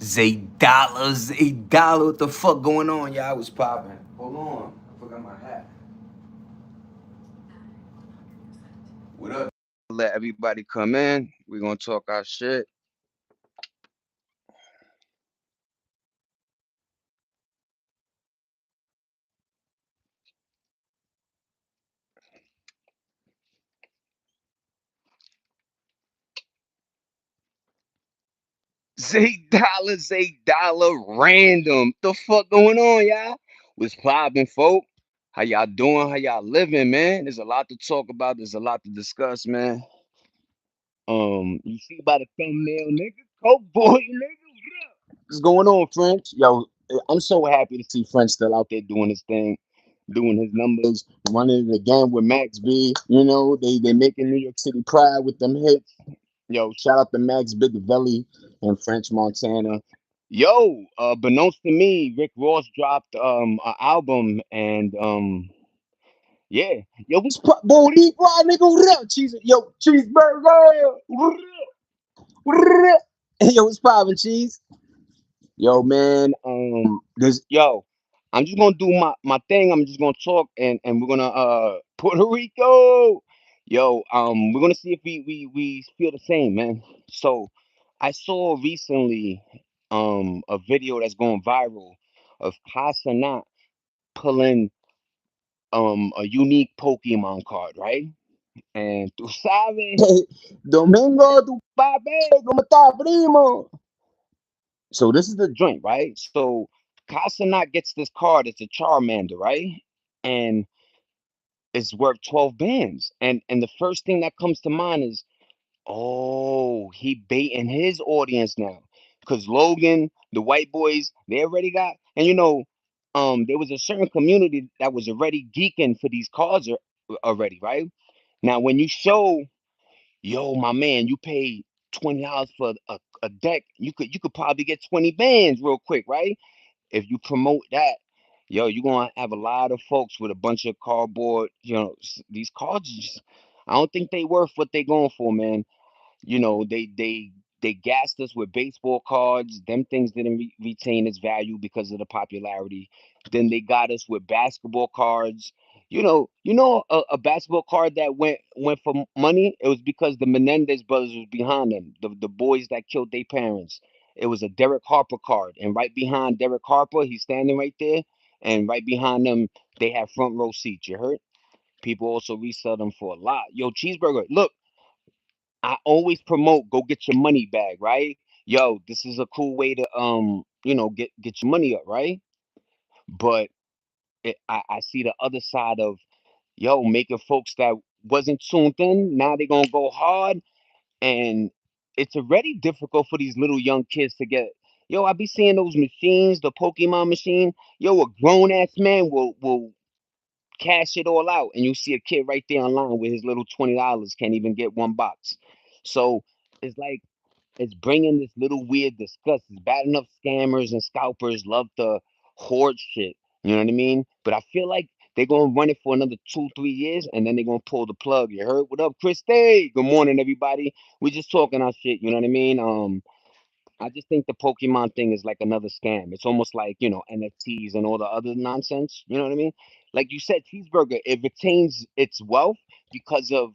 Zay Dollar, what the fuck going on, y'all? What's popping? Hold on, I forgot my hat. What up? Let everybody come in. We're gonna talk our shit. Zay Dollar, random. The fuck going on, y'all? What's popping, folk? How y'all doing? How y'all living, man? There's a lot to talk about. There's a lot to discuss, man. You see by the thumbnail, nigga, Coke boy, nigga. What's going on, French? Yo, I'm so happy to see French still out there doing his thing, doing his numbers, running it again with Max B. You know, they making New York City proud with them hits. Yo, shout out to Max Big Belly and French Montana. Yo, beknownst to me, Rick Ross dropped an album and yeah. Yo, what's booty? Why nigga what up? Cheese yo, cheeseburger. What up? What up? Yo, what's poppin', cheese? Yo, man, this yo, I'm just gonna do my thing. I'm just gonna talk and we're gonna Puerto Rico. Yo, we're gonna see if we feel the same, man. So I saw recently a video that's going viral of Casanat pulling a unique Pokemon card, right? And tú sabes, Domingo, tu papi, como está, primo? So this is the joint, right? So Casanat gets this card. It's a Charmander, right? And it's worth 12 bands. And the first thing that comes to mind is, oh, he baiting his audience now. Because Logan, the white boys, they already got, and there was a certain community that was already geeking for these cards already, right? Now, when you show, yo, my man, you pay $20 for a deck, you could probably get 20 bands real quick, right? If you promote that, yo, you're gonna have a lot of folks with a bunch of cardboard. These cards, I don't think they worth what they going for, man. They gassed us with baseball cards. Them things didn't retain its value because of the popularity. Then they got us with basketball cards. A basketball card that went for money. It was because the Menendez brothers was behind them. The boys that killed their parents. It was a Derek Harper card, and right behind Derek Harper, he's standing right there, and right behind them, they have front row seats. You heard? People also resell them for a lot. Yo, cheeseburger. Look, I always promote go get your money bag, right? Yo, this is a cool way to get your money up, right? But I see the other side of yo making folks that wasn't tuned in now they're gonna go hard, and it's already difficult for these little young kids to get. Yo, I be seeing those machines, the Pokemon machine. Yo, a grown ass man will cash it all out, and you see a kid right there online with his little $20 can't even get one box. So it's like it's bringing this little weird disgust. It's bad enough scammers and scalpers love to hoard shit. You know what I mean? But I feel like they're gonna run it for another 2, 3 years, and then they're gonna pull the plug. You heard? What up, Christy? Good morning, everybody. We just talking our shit. You know what I mean? I just think the Pokemon thing is like another scam. It's almost like, NFTs and all the other nonsense. You know what I mean? Like you said, cheeseburger, it retains its wealth because of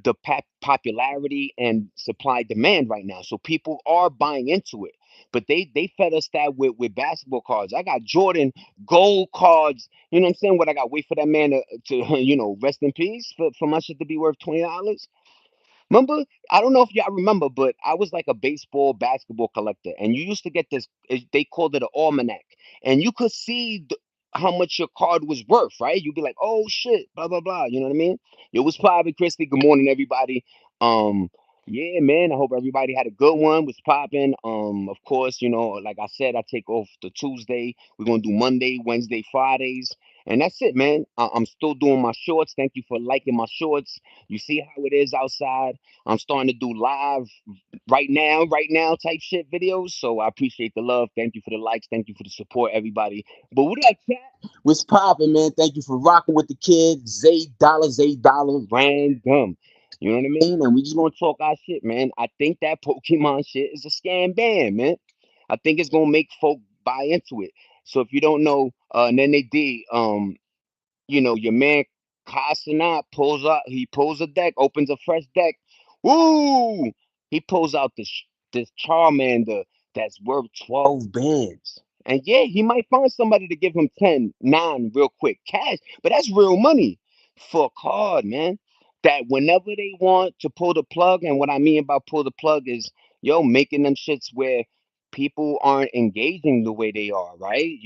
the popularity and supply demand right now. So people are buying into it. But they fed us that with basketball cards. I got Jordan gold cards. You know what I'm saying? What I got wait for that man to rest in peace for my shit to be worth $20. Remember, I don't know if y'all remember, but I was like a baseball, basketball collector, and you used to get this. They called it an almanac, and you could see how much your card was worth, right? You'd be like, "Oh shit," blah blah blah. You know what I mean? It was probably Christy. Good morning, everybody. Um, yeah, man. I hope everybody had a good one. Was popping. Of course, like I said, I take off the Tuesday. We're gonna do Monday, Wednesday, Fridays. And that's it, man. I'm still doing my shorts. Thank you for liking my shorts. You see how it is outside. I'm starting to do live right now type shit videos. So I appreciate the love. Thank you for the likes. Thank you for the support, everybody. But what up, chat? What's popping, man? Thank you for rocking with the kids. Zay Dollar, random. You know what I mean? And we just gonna talk our shit, man. I think that Pokemon shit is a scam ban, man. I think it's gonna make folk buy into it. So if you don't know, and then they did, your man Casanat pulls out. He pulls a deck, opens a fresh deck. Woo! He pulls out this Charmander that's worth 12 bands. And yeah, he might find somebody to give him 10, 9 real quick cash, but that's real money for a card, man. That whenever they want to pull the plug, and what I mean by pull the plug is, making them shits where people aren't engaging the way they are, right?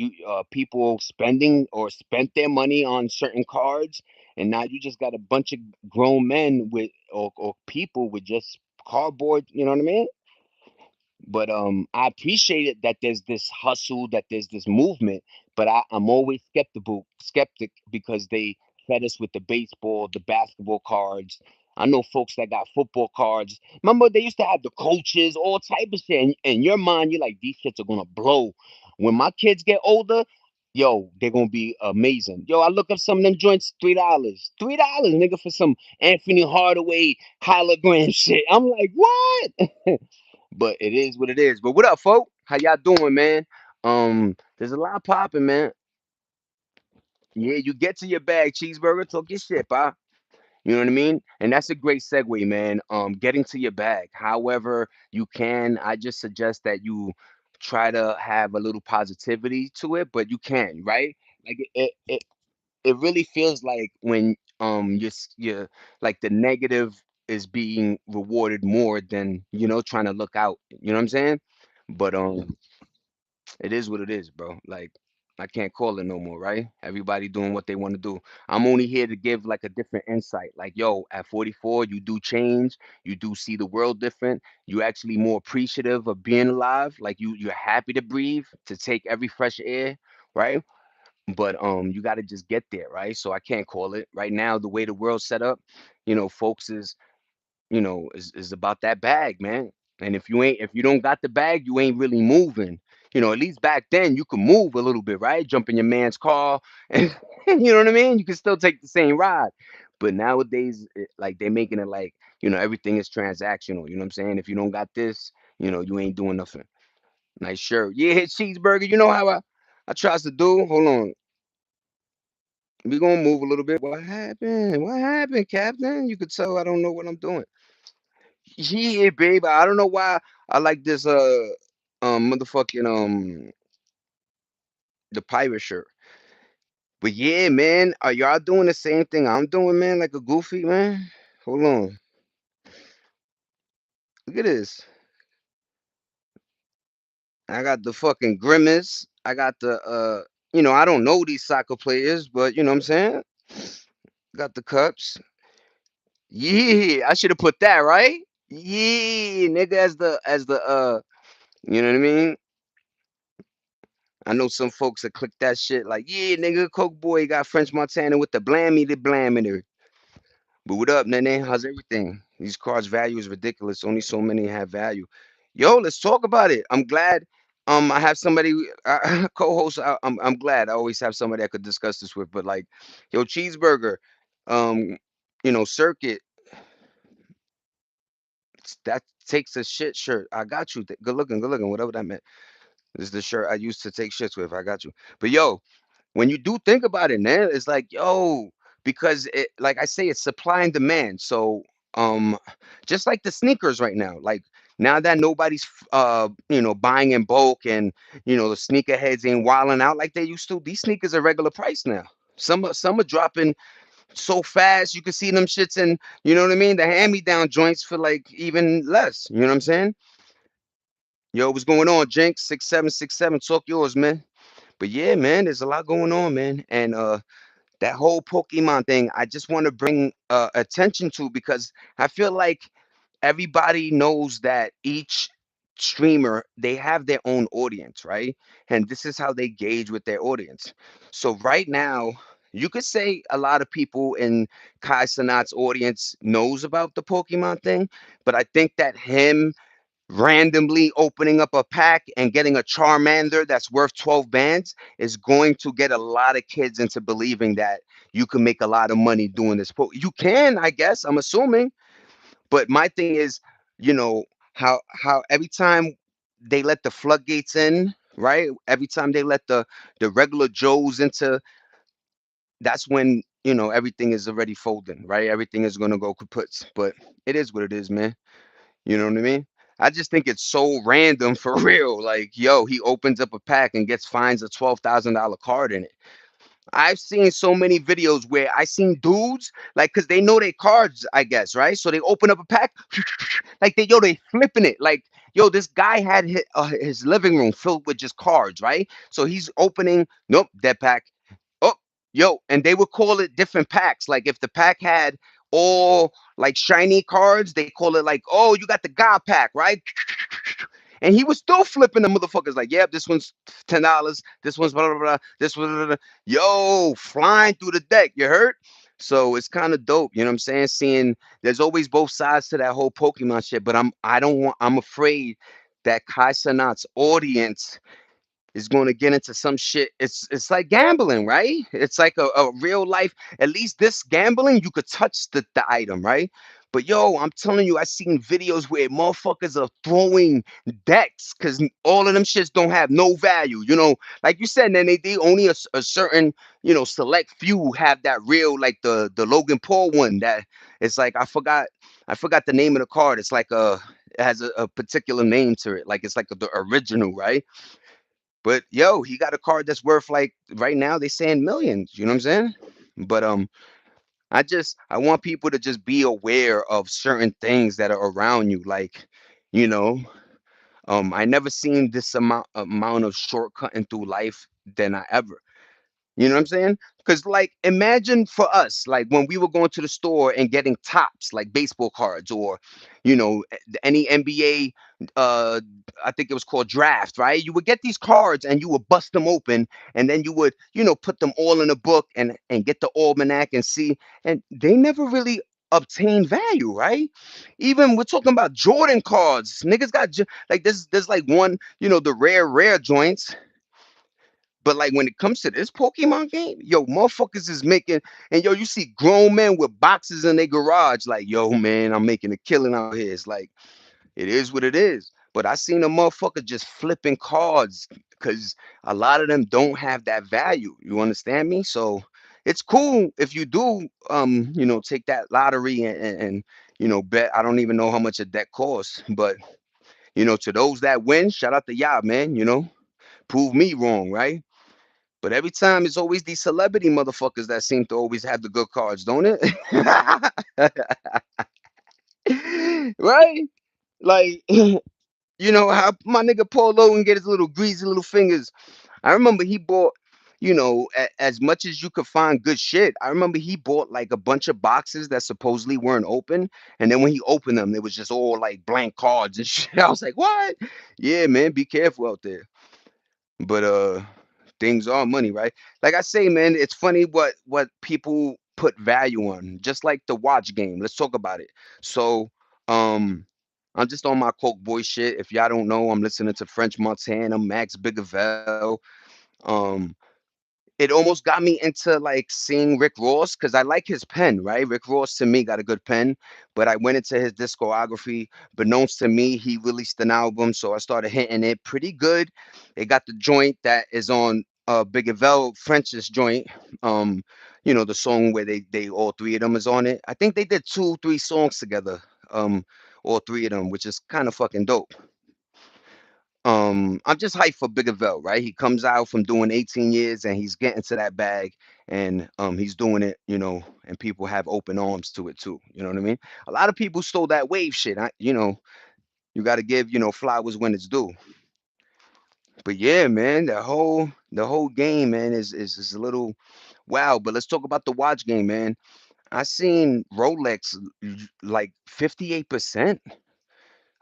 People spending or spent their money on certain cards, and now you just got a bunch of grown men with or people with just cardboard. You know what I mean? But I appreciate it that there's this hustle, that there's this movement. But I'm always skeptic because they fed us with the baseball, the basketball cards. I know folks that got football cards. Remember, they used to have the coaches, all type of shit. And in your mind, you're like, these shits are gonna blow. When my kids get older, yo, they're gonna be amazing. Yo, I look up some of them joints, $3, nigga, for some Anthony Hardaway hologram shit. I'm like, what? But it is what it is. But what up, folk? How y'all doing, man? There's a lot popping, man. Yeah, you get to your bag, cheeseburger, talk your shit, pal. You know what I mean? And that's a great segue, man. Getting to your bag. However you can, I just suggest that you try to have a little positivity to it, but you can, right? Like it really feels like when you're like the negative is being rewarded more than trying to look out. You know what I'm saying? But it is what it is, bro. Like I can't call it no more, right? Everybody doing what they want to do. I'm only here to give like a different insight. Like, yo, at 44, you do change. You do see the world different. You actually more appreciative of being alive. Like you're happy to breathe, to take every fresh air, right? But you got to just get there, right? So I can't call it right now. The way the world's set up, folks is about that bag, man. And if you don't got the bag, you ain't really moving. At least back then you could move a little bit, right? Jump in your man's car, and you know what I mean. You can still take the same ride. But nowadays, like they're making it like everything is transactional. You know what I'm saying? If you don't got this, you ain't doing nothing. Nice shirt, yeah, cheeseburger. You know how I tries to do. Hold on, we gonna move a little bit. What happened? What happened, Captain? You could tell I don't know what I'm doing. Yeah, babe. I don't know why I like this motherfucking the pirate shirt. But yeah, man, are y'all doing the same thing I'm doing, man? Like a goofy, man? Hold on. Look at this. I got the fucking grimace. I got the I don't know these soccer players, but you know what I'm saying? Got the cups. Yeah, I should have put that, right? Yeah, nigga, as the you know what I mean? I know some folks that click that shit like, yeah, nigga, Coke boy got French Montana with the blammy the blammeter. But what up, Nene? How's everything? These cards' value is ridiculous. Only so many have value. Yo, let's talk about it. I'm glad. I have somebody co-host. I'm glad. I always have somebody I could discuss this with. But like, yo, cheeseburger, um, circuit that takes a shit shirt. I got you. Good looking, good looking. Whatever that meant. This is the shirt I used to take shits with. I got you. But yo, when you do think about it, man, it's like, yo, because like I say, it's supply and demand. So, um, just like the sneakers right now, like now that nobody's, buying in bulk and, the sneakerheads ain't wilding out like they used to, these sneakers are regular price now. Some are dropping so fast, you can see them shits and, you know what I mean? The hand-me-down joints for like even less. You know what I'm saying? Yo, what's going on, Jinx? 6767, talk yours, man. But yeah, man, there's a lot going on, man. And that whole Pokemon thing, I just want to bring attention to because I feel like everybody knows that each streamer they have their own audience, right? And this is how they gauge with their audience. So right now, you could say a lot of people in Kai Sanat's audience knows about the Pokemon thing, but I think that him randomly opening up a pack and getting a Charmander that's worth 12 bands is going to get a lot of kids into believing that you can make a lot of money doing this. You can, I guess, I'm assuming. But my thing is, you know, how every time they let the floodgates in, right? Every time they let the regular Joes into, that's when everything is already folding, right? Everything is gonna go kaputs. But it is what it is, man. You know what I mean? I just think it's so random for real. Like, yo, he opens up a pack and gets fines a $12,000 card in it. I've seen so many videos where I seen dudes like, cause they know their cards, I guess, right? So they open up a pack, like they flipping it. Like, yo, this guy had his living room filled with just cards, right? So he's opening, nope, dead pack. Oh, yo, and they would call it different packs. Like if the pack had all like shiny cards, they call it like, oh, you got the God pack, right? And he was still flipping the motherfuckers like, yep, this one's $10, this one's blah blah blah, this one, blah, blah, blah. Yo, flying through the deck. You heard? So it's kind of dope. You know what I'm saying? Seeing there's always both sides to that whole Pokemon shit, but I'm afraid that Kai Cenat's audience is going to get into some shit. It's like gambling, right? It's like a real life. At least this gambling, you could touch the item, right? But yo, I'm telling you, I seen videos where motherfuckers are throwing decks because all of them shits don't have no value. Like you said, then they only a certain select few have that real, like the Logan Paul one that it's like I forgot the name of the card. It's like it has a particular name to it. Like it's like the original, right? But yo, he got a card that's worth like right now they saying millions. You know what I'm saying? But I want people to just be aware of certain things that are around you. Like, you know, I never seen this amount of shortcutting through life than I ever. You know what I'm saying? Because, like, imagine for us, like, when we were going to the store and getting tops, like baseball cards or, any NBA, I think it was called draft, right? You would get these cards and you would bust them open and then you would, put them all in a book and get the almanac and see. And they never really obtain value, right? Even we're talking about Jordan cards. Niggas got, like, there's like one, the rare joints, but like when it comes to this Pokemon game, yo, motherfuckers is making, and yo, you see grown men with boxes in their garage, like, yo, man, I'm making a killing out here. It's like it is what it is. But I seen a motherfucker just flipping cards because a lot of them don't have that value. You understand me? So it's cool if you do, take that lottery and bet. I don't even know how much a deck costs, but to those that win, shout out to y'all, man. Prove me wrong, right? But every time it's always these celebrity motherfuckers that seem to always have the good cards, don't it? Right? Like, how my nigga Paul Logan get his little greasy little fingers. I remember he bought, as much as you could find good shit. I remember he bought like a bunch of boxes that supposedly weren't open. And then when he opened them, it was just all like blank cards and shit. I was like, what? Yeah, man, be careful out there. But things are money, right? Like I say, man, it's funny what people put value on, just like the watch game. Let's talk about it. So, um, I'm just on my Coke boy shit. If y'all don't know, I'm listening to French Montana, Max Bigavell. Um, it almost got me into like seeing Rick Ross because I like his pen, right? Rick Ross to me got a good pen, but I went into his discography. Beknownst to me, he released an album, so I started hitting it pretty good. It got the joint that is on Big Evell French's joint. The song where they all three of them is on it. I think they did 2, 3 songs together. All three of them, which is kind of fucking dope. I'm just hyped for Big Avell, right? He comes out from doing 18 years and he's getting to that bag and he's doing it, and people have open arms to it too. You know what I mean? A lot of people stole that wave shit. You got to give, flowers when it's due. But yeah, man, the whole game, man, is a little wow. But let's talk about the watch game, man. I seen Rolex like 58%.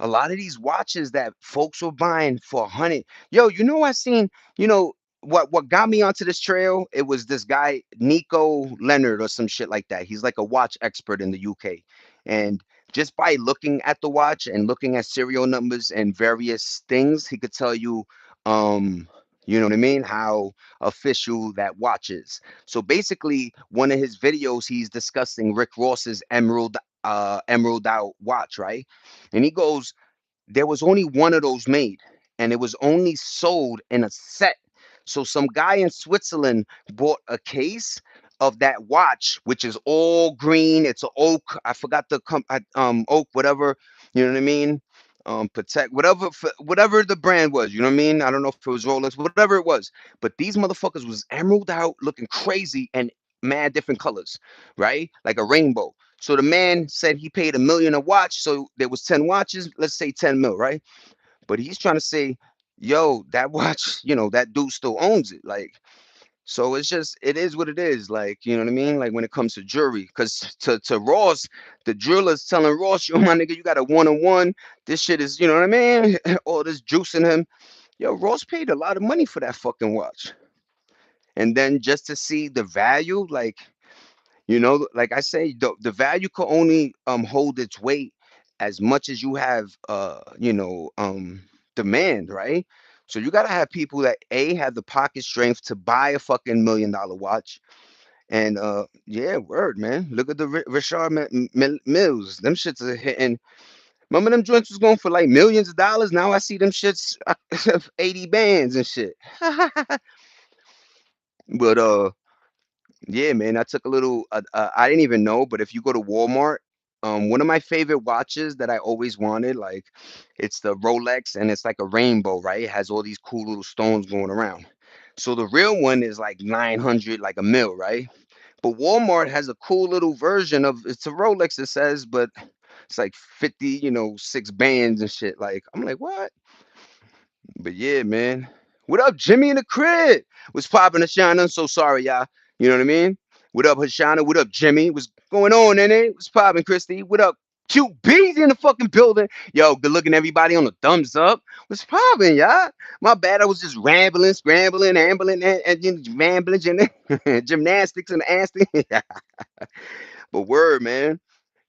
A lot of these watches that folks were buying for 100. Yo, I seen, what got me onto this trail? It was this guy, Nico Leonard or some shit like that. He's like a watch expert in the UK. And just by looking at the watch and looking at serial numbers and various things, he could tell you, you know what I mean, how official that watch is. So basically, one of his videos, he's discussing Rick Ross's emerald out watch, right? And he goes, there was only one of those made. and it was only sold in a set. So some guy in Switzerland bought a case of that watch, which is all green. It's an oak. I forgot the oak, whatever. You know what I mean? Protect whatever whatever the brand was. You know what I mean? I don't know if it was Rolex, whatever it was. But these motherfuckers was emerald out, looking crazy, and mad different colors, right? Like a rainbow. So the man said he paid 1 million a watch. So there was 10 watches. Let's say 10 mil, right? But he's trying to say, yo, that watch, that dude still owns it. Like, so it's just, it is what it is. Like, you know what I mean? Like when it comes to jewelry, because to Ross, the jeweler's telling Ross, yo, my nigga, you got a 1-on-1. This shit is, you know what I mean? All this juice in him. Yo, Ross paid a lot of money for that fucking watch. And then just to see the value, like, like I say, the value could only hold its weight as much as you have demand, right? So you gotta have people that A have the pocket strength to buy a fucking $1 million watch. And yeah, word, man. Look at the Richard Mills. Them shits are hitting. Remember them joints was going for like millions of dollars. Now I see them shits 80 bands and shit. But yeah, man, I took a little. I didn't even know, but if you go to Walmart, one of my favorite watches that I always wanted, like, it's the Rolex, and it's like a rainbow, right? It has all these cool little stones going around. So the real one is like 900, like a mil, right? But Walmart has a cool little version of it's a Rolex, it says, but it's like 50, 6 bands and shit. Like, I'm like, what? But yeah, man. What up, Jimmy in the crib? What's poppin', Ashana? I'm so sorry, y'all. You know what I mean? What up, Hashana? What up, Jimmy? What's going on, Nene? What's poppin', Christy? What up? QB's in the fucking building. Yo, good looking everybody on the thumbs up. What's poppin', y'all? My bad, I was just rambling, scrambling, ambling, and rambling, gymnastics and ass thing. But word, man.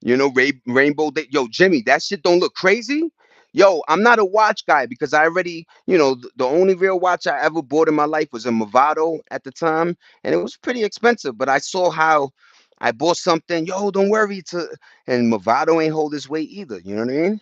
Rainbow Day. Yo, Jimmy, that shit don't look crazy. Yo, I'm not a watch guy because I already, the only real watch I ever bought in my life was a Movado at the time, and it was pretty expensive. But I saw how I bought something. Yo, don't worry, and Movado ain't hold this weight either. You know what I mean?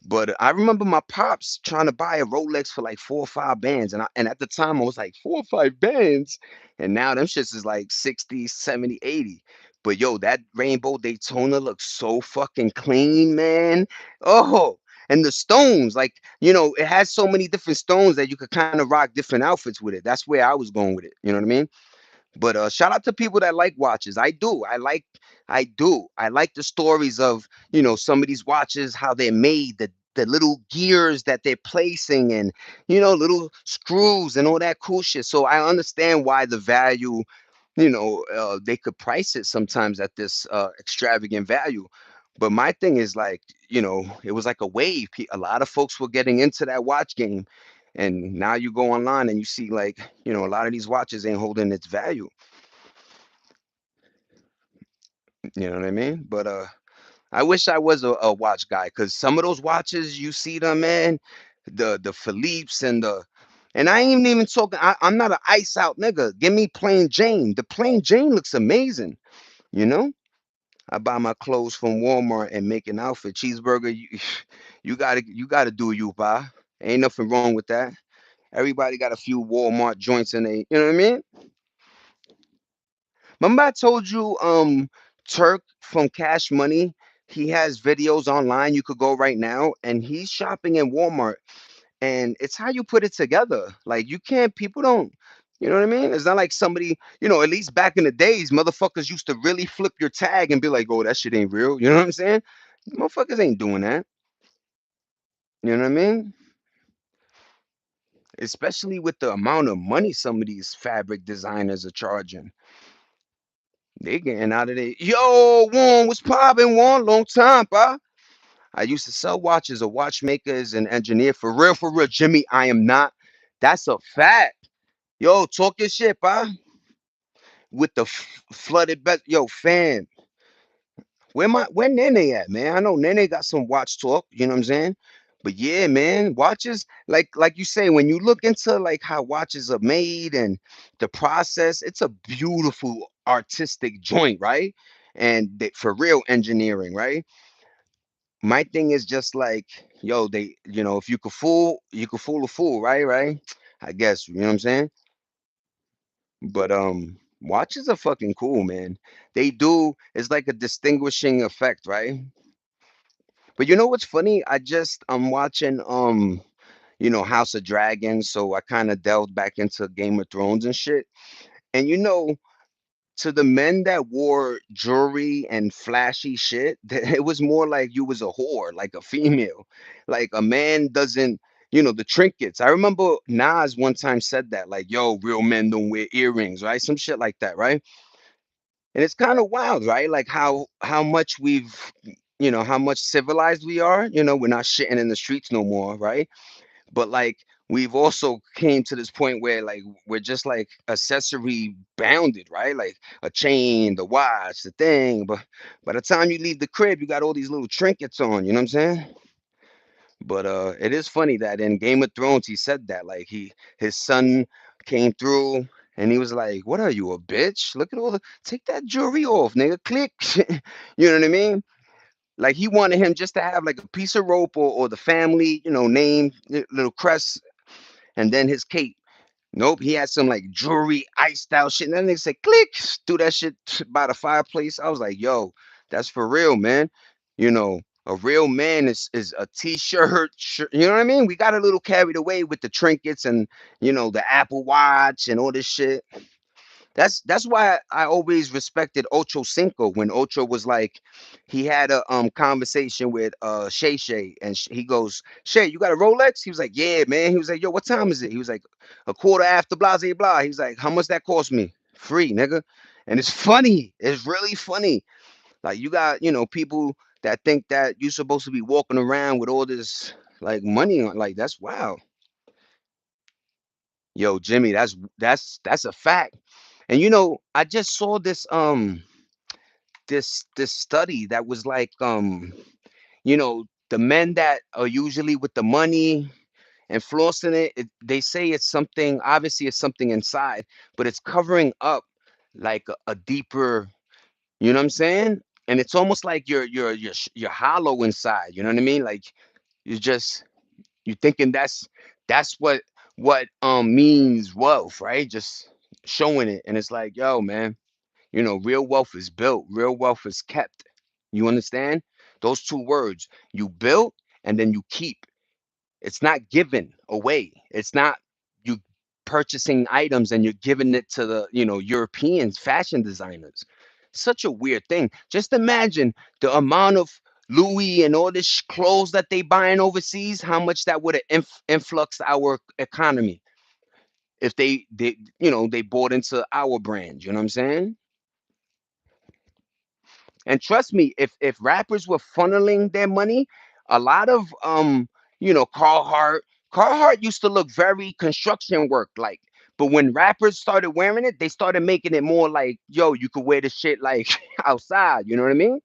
But I remember my pops trying to buy a Rolex for like 4 or 5 bands. And at the time I was like, 4 or 5 bands. And now them shits is like 60, 70, 80. But yo, that rainbow Daytona looks so fucking clean, man. Oh, and the stones, like, it has so many different stones that you could kind of rock different outfits with it. That's where I was going with it. You know what I mean? But shout out to people that like watches. I do. I do. I like the stories of, some of these watches, how they're made, the little gears that they're placing, and little screws and all that cool shit. So I understand why the value, they could price it sometimes at this extravagant value. But my thing is like, it was like a wave. A lot of folks were getting into that watch game. And now you go online and you see, like, a lot of these watches ain't holding its value. You know what I mean? But I wish I was a watch guy, because some of those watches you see them, man, the Philippe's and I ain't even talking. I'm not an ice out nigga. Give me plain Jane. The plain Jane looks amazing. You know, I buy my clothes from Walmart and make an outfit. Cheeseburger, you, you gotta do you, pa. Ain't nothing wrong with that. Everybody got a few Walmart joints in they, you know what I mean? Remember I told you, Turk from Cash Money, he has videos online. You could go right now, and he's shopping in Walmart, and it's how you put it together. Like, you can't, people don't, you know what I mean? It's not like somebody, at least back in the days, motherfuckers used to really flip your tag and be like, oh, that shit ain't real. You know what I'm saying? Motherfuckers ain't doing that. You know what I mean? Especially with the amount of money some of these fabric designers are charging. They getting out of there. Yo, Warren, what's poppin', Warren? Long time, pa. I used to sell watches. A watchmaker is an engineer. For real, Jimmy. I am not. That's a fact. Yo, talk your shit, pa. With the flooded bed. Yo, fam. Where Nene at, man? I know Nene got some watch talk. You know what I'm saying? But yeah, man, watches, like you say, when you look into like how watches are made and the process, it's a beautiful artistic joint, right? And for real engineering, right? My thing is just like, yo, they, if you could fool, you could fool a fool, right? Right? I guess, you know what I'm saying? But watches are fucking cool, man. They do, it's like a distinguishing effect, right? But you know what's funny? I'm watching House of Dragons, so I kind of delved back into Game of Thrones and shit. And to the men that wore jewelry and flashy shit, it was more like you was a whore, like a female. Like a man doesn't, the trinkets. I remember Nas one time said that, like, yo, real men don't wear earrings, right? Some shit like that, right? And it's kind of wild, right? Like how much how much civilized we are. We're not shitting in the streets no more, right? But like we've also came to this point where like we're just like accessory bounded, right? Like a chain, the watch, the thing. But by the time you leave the crib, you got all these little trinkets on. You know what I'm saying? But it is funny that in Game of Thrones he said that like his son came through and he was like, "What are you, a bitch? Look at all the take that jewelry off, nigga. Click." You know what I mean? Like he wanted him just to have like a piece of rope or the family, name, little crest, and then his cape. Nope, he had some like jewelry, iced out shit. And then they said, click, threw that shit by the fireplace. I was like, yo, that's for real, man. A real man is a t-shirt, shirt, you know what I mean? We got a little carried away with the trinkets and the Apple Watch and all this shit. That's why I always respected Ocho Cinco when Ocho was like, he had a conversation with Shay Shay and he goes, Shay, you got a Rolex? He was like, yeah, man. He was like, yo, what time is it? He was like, a quarter after blah blah blah. He was like, how much that cost me? Free, nigga. And it's funny. It's really funny. Like you got people that think that you're supposed to be walking around with all this like money on. Like that's wow. Yo, Jimmy, that's a fact. And I just saw this study that was like the men that are usually with the money and flossing they say it's something, obviously it's something inside, but it's covering up like a deeper, you know what I'm saying? And it's almost like you're hollow inside, you know what I mean? Like you just you thinking that's what means wealth, right? Just showing it. And it's like, yo, man, real wealth is built, real wealth is kept. You understand? Those two words, you build and then you keep. It's not given away. It's not you purchasing items and you're giving it to the, Europeans, fashion designers. Such a weird thing. Just imagine the amount of Louis and all this clothes that they buying overseas, how much that would have influxed our economy if they bought into our brand. You know what I'm saying? And trust me, if rappers were funneling their money, a lot of Carhartt used to look very construction work like. But when rappers started wearing it, they started making it more like, yo, you could wear the shit like outside. You know what I mean?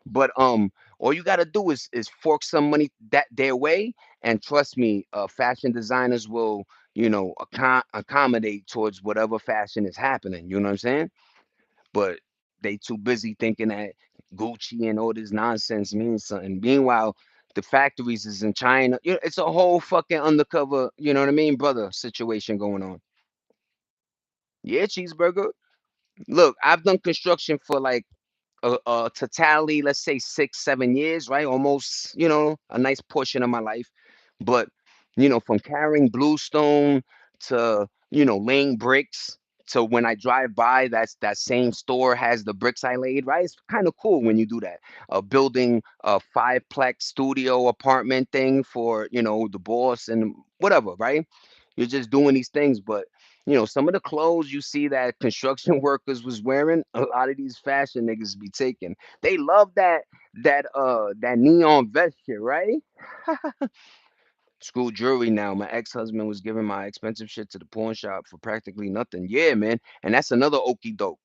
But all you gotta do is fork some money that their way, and trust me, fashion designers will accommodate towards whatever fashion is happening. You know what I'm saying? But they too busy thinking that Gucci and all this nonsense means something. Meanwhile, the factories is in China. It's a whole fucking undercover, you know what I mean, brother, situation going on. Yeah, cheeseburger. Look, I've done construction for like a totality, let's say 6, 7 years, right? Almost, a nice portion of my life. But, from carrying bluestone to, laying bricks to when I drive by, that same store has the bricks I laid, right? It's kind of cool when you do that. Building a fiveplex studio apartment thing for, the boss and whatever, right? You're just doing these things, but some of the clothes you see that construction workers was wearing, a lot of these fashion niggas be taking. They love that neon vest shit, right? School jewelry now. My ex-husband was giving my expensive shit to the pawn shop for practically nothing. Yeah, man. And that's another okey doke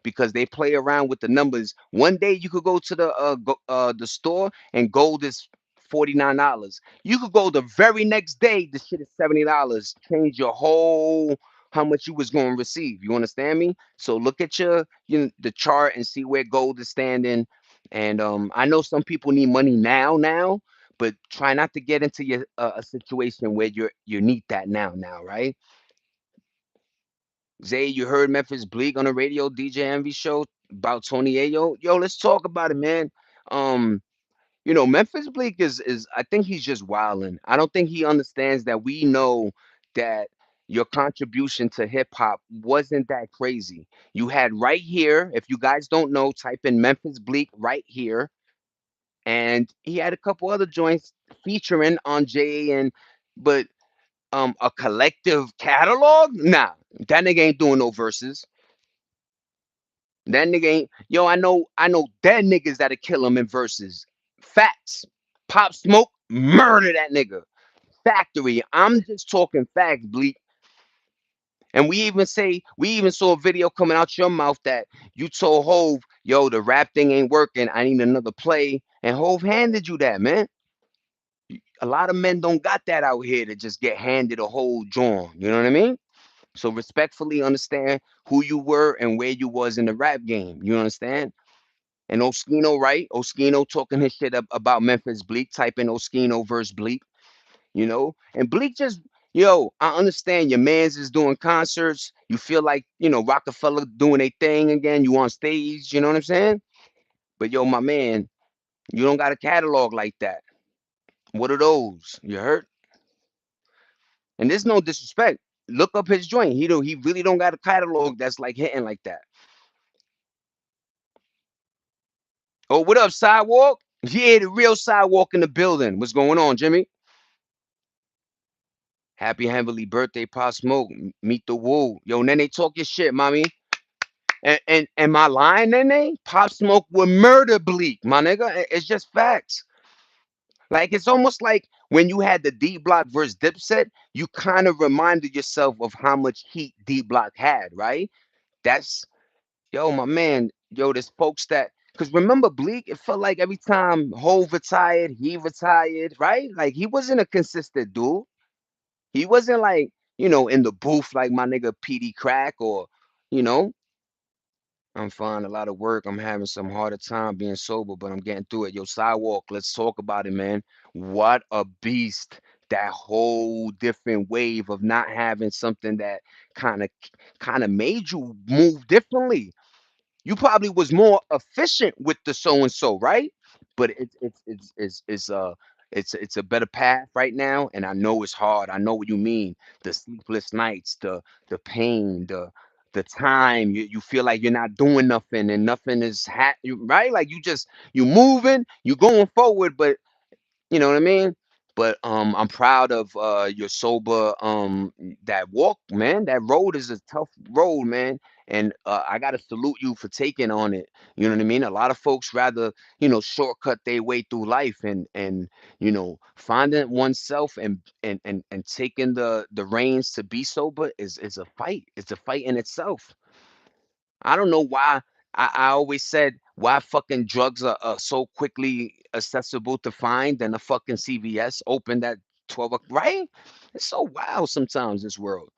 because they play around with the numbers. One day you could go to the store and gold is $49. You could go the very next day, the shit is $70. Change your whole how much you was going to receive. You understand me? So look at the chart and see where gold is standing. And I know some people need money now, but try not to get into a situation where you need that now, right? Zay, you heard Memphis Bleak on the radio, DJ Envy show about Tony Ayo. Yo, let's talk about it, man. Um, Memphis Bleak is I think he's just wilding. I don't think he understands that we know that your contribution to hip hop wasn't that crazy. You had right here, if you guys don't know, type in Memphis Bleak right here, and he had a couple other joints featuring on JAN, but a collective catalog? Nah, that nigga ain't doing no verses. That nigga ain't. Yo, I know dead niggas that'll kill him in verses. Facts. Pop Smoke, murder that nigga. Factory. I'm just talking facts, bleak. And we even saw a video coming out your mouth that you told Hove, yo, the rap thing ain't working. I need another play. And Hove handed you that, man. A lot of men don't got that out here to just get handed a whole joint. You know what I mean? So respectfully understand who you were and where you was in the rap game. You understand? And Oskino, right? Oskino talking his shit up about Memphis Bleak, typing Oskino versus Bleak, And Bleak just, yo, I understand your mans is doing concerts. You feel like, Rockefeller doing a thing again. You on stage, you know what I'm saying? But yo, my man, you don't got a catalog like that. What are those? You heard? And there's no disrespect. Look up his joint. He really don't got a catalog that's like hitting like that. Oh, what up, Sidewalk? Yeah, the real Sidewalk in the building. What's going on, Jimmy? Happy heavenly birthday, Pop Smoke. Meet the woo. Yo, Nene, talk your shit, mommy. And my line, Nene? Pop Smoke would murder Bleak, my nigga. It's just facts. Like, it's almost like when you had the D Block versus Dipset, you kind of reminded yourself of how much heat D Block had, right? That's Yo, my man, yo, there's folks that, because remember Bleak, it felt like every time Hove retired, he retired, right? Like he wasn't a consistent dude. He wasn't like, in the booth like my nigga PD Crack or, you know, I'm fine, a lot of work. I'm having some harder time being sober, but I'm getting through it. Yo, Sidewalk, let's talk about it, man. What a beast. That whole different wave of not having something that kind of kind of made you move differently. You probably was more efficient with the so and so, right? But it's a better path right now, and I know it's hard. I know what you mean. The sleepless nights, the pain, the time you feel like you're not doing nothing and nothing is right. Like you moving, you going forward, but you know what I mean? But I'm proud of your sober that walk, man. That road is a tough road, man. And I gotta salute you for taking on it. You know what I mean? A lot of folks rather, shortcut their way through life and finding oneself and taking the reins to be sober is a fight. It's a fight in itself. I don't know why I always said why fucking drugs are so quickly accessible to find than a fucking CVS opened at 12 right? It's so wild sometimes this world.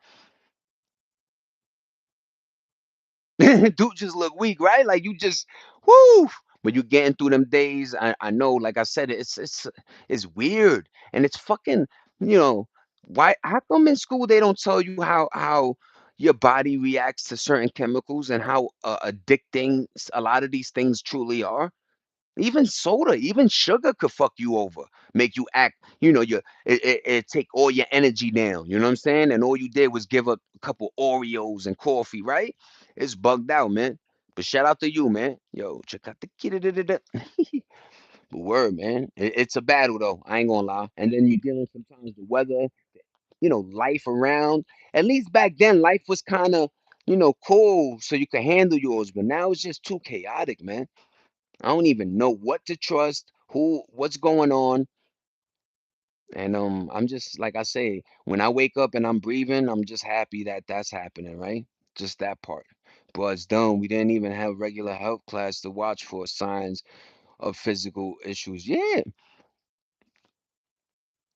Dude just look weak, right? Like you just whoo. But you getting through them days. I know, like I said, it's weird. And it's fucking, you know, why how come in school they don't tell you how your body reacts to certain chemicals and how addicting a lot of these things truly are? Even soda, even sugar could fuck you over, make you act, it take all your energy down, you know what I'm saying? And all you did was give up a couple Oreos and coffee, right? It's bugged out, man. But shout out to you, man. Yo, check out the kid. But word, man. It's a battle though. I ain't gonna lie. And then you're dealing sometimes with the weather, life around. At least back then, life was kind of, cool, so you could handle yours. But now it's just too chaotic, man. I don't even know what to trust, what's going on. And I'm just like I say, when I wake up and I'm breathing, I'm just happy that that's happening, right? Just that part. But it's done. We didn't even have regular health class to watch for signs of physical issues. Yeah,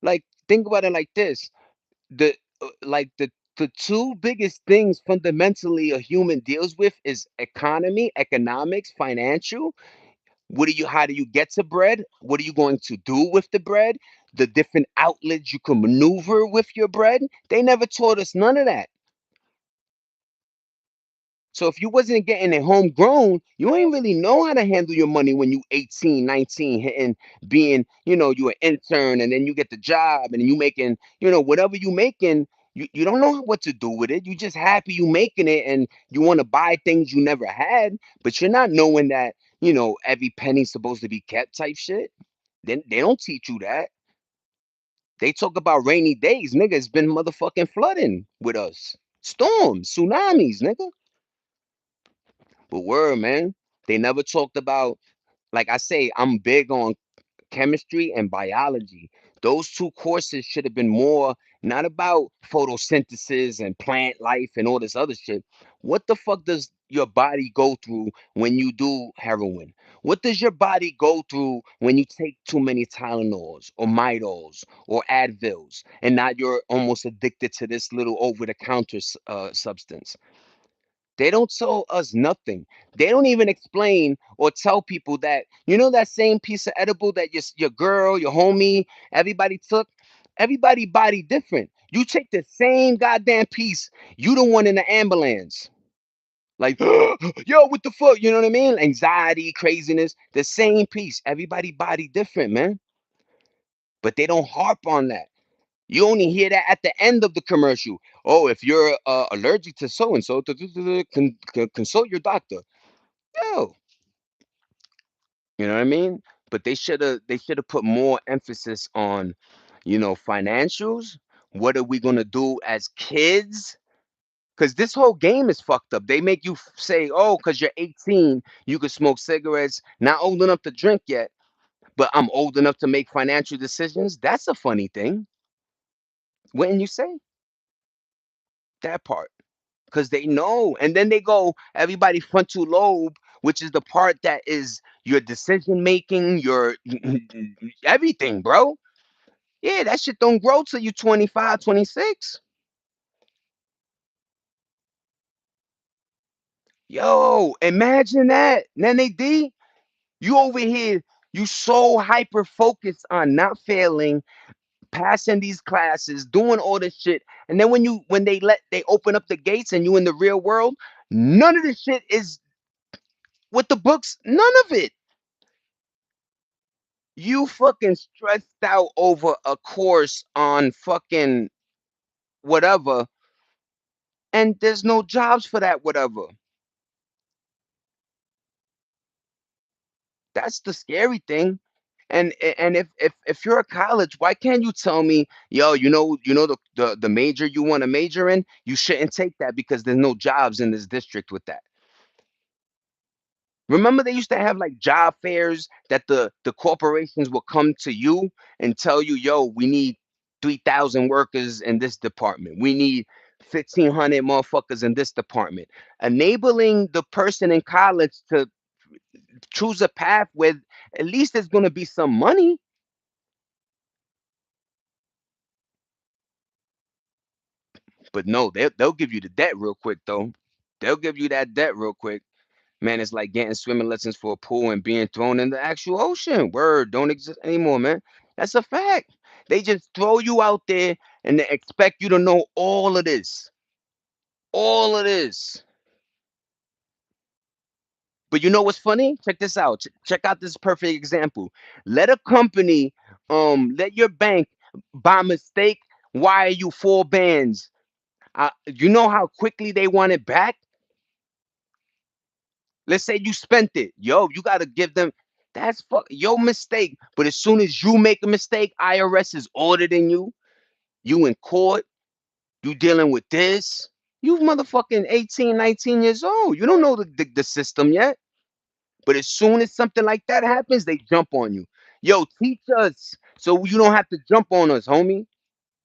like think about it like this: the two biggest things fundamentally a human deals with is economy, economics, financial. How do you get to bread? What are you going to do with the bread? The different outlets you can maneuver with your bread. They never taught us none of that. So if you wasn't getting it homegrown, you ain't really know how to handle your money when you 18, 19, hitting being, you an intern, and then you get the job and you making, whatever you making, you don't know what to do with it. You just happy you making it and you want to buy things you never had, but you're not knowing that, every penny's supposed to be kept type shit. Then they don't teach you that. They talk about rainy days, nigga. It's been motherfucking flooding with us. Storms, tsunamis, nigga. But word, man, they never talked about, like I say, I'm big on chemistry and biology. Those two courses should have been more not about photosynthesis and plant life and all this other shit. What the fuck does your body go through when you do heroin? What does your body go through when you take too many Tylenols or Midols or Advils and now you're almost addicted to this little over the counter substance? They don't tell us nothing. They don't even explain or tell people that, that same piece of edible that your girl, your homie, everybody took. Everybody body different. You take the same goddamn piece. You the one in the ambulance. Like, yo, what the fuck? You know what I mean? Anxiety, craziness. The same piece. Everybody body different, man. But they don't harp on that. You only hear that at the end of the commercial. Oh, if you're allergic to so and so, consult your doctor. Yo, you know what I mean? But they should have put more emphasis on, financials. What are we gonna do as kids? Because this whole game is fucked up. They make you say, oh, because you're 18, you can smoke cigarettes. Not old enough to drink yet, but I'm old enough to make financial decisions. That's a funny thing. Wouldn't you say that part? Because they know. And then they go, everybody frontal lobe, which is the part that is your decision making, your everything, bro. Yeah, that shit don't grow till you 25, 26. Yo, imagine that. Nene D, you over here, you so hyper focused on not failing, passing these classes, doing all this shit. And then when they open up the gates and you in the real world, none of this shit is with the books, none of it. You fucking stressed out over a course on fucking whatever, and there's no jobs for that whatever. That's the scary thing. And if you're a college, why can't you tell me, yo, the major you want to major in, you shouldn't take that because there's no jobs in this district with that. Remember they used to have like job fairs that the corporations will come to you and tell you, yo, we need 3,000 workers in this department. We need 1,500 motherfuckers in this department. Enabling the person in college to choose a path where at least there's going to be some money. But no, they'll give you the debt real quick though. They'll give you that debt real quick. Man, it's like getting swimming lessons for a pool and being thrown in the actual ocean. Word don't exist anymore, man. That's a fact. They just throw you out there and they expect you to know all of this. All of this. But you know what's funny? Check this out. Check out this perfect example. Let a company, let your bank by mistake wire you 4 bands. You know how quickly they want it back? Let's say you spent it. Yo, you gotta give them that's your mistake. But as soon as you make a mistake, IRS is auditing you. You in court, you dealing with this. You motherfucking 18, 19 years old. You don't know the system yet. But as soon as something like that happens, they jump on you. Yo, teach us so you don't have to jump on us, homie.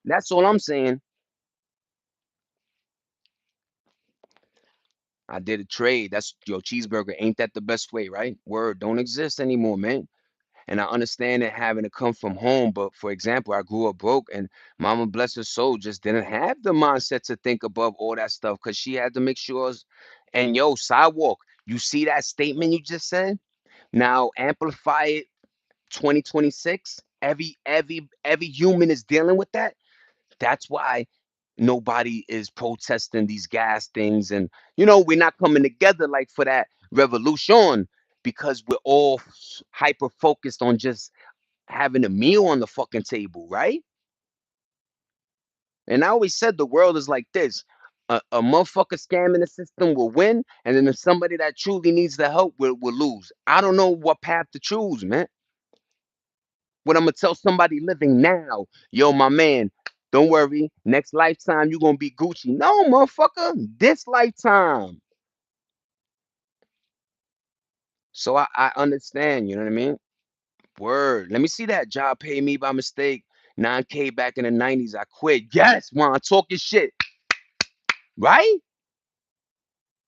That's all I'm saying. I did a trade. That's your cheeseburger. Ain't that the best way, right? Word don't exist anymore, man. And I understand it having to come from home. But for example, I grew up broke, and Mama, bless her soul, just didn't have the mindset to think above all that stuff because she had to make sure. And yo, sidewalk, you see that statement you just said? Now amplify it 2026. Every human is dealing with that. That's why nobody is protesting these gas things, and we're not coming together like for that revolution, because we're all hyper focused on just having a meal on the fucking table, right? And I always said the world is like this. A motherfucker scamming the system will win, and then if somebody that truly needs the help will lose. I don't know what path to choose, man. What I'm gonna tell somebody living now, yo, my man, don't worry, next lifetime you gonna be Gucci. No, motherfucker, this lifetime. So I understand, you know what I mean? Word. Let me see that job pay me by mistake. 9K back in the 90s. I quit. Yes, when I'm talking shit, right?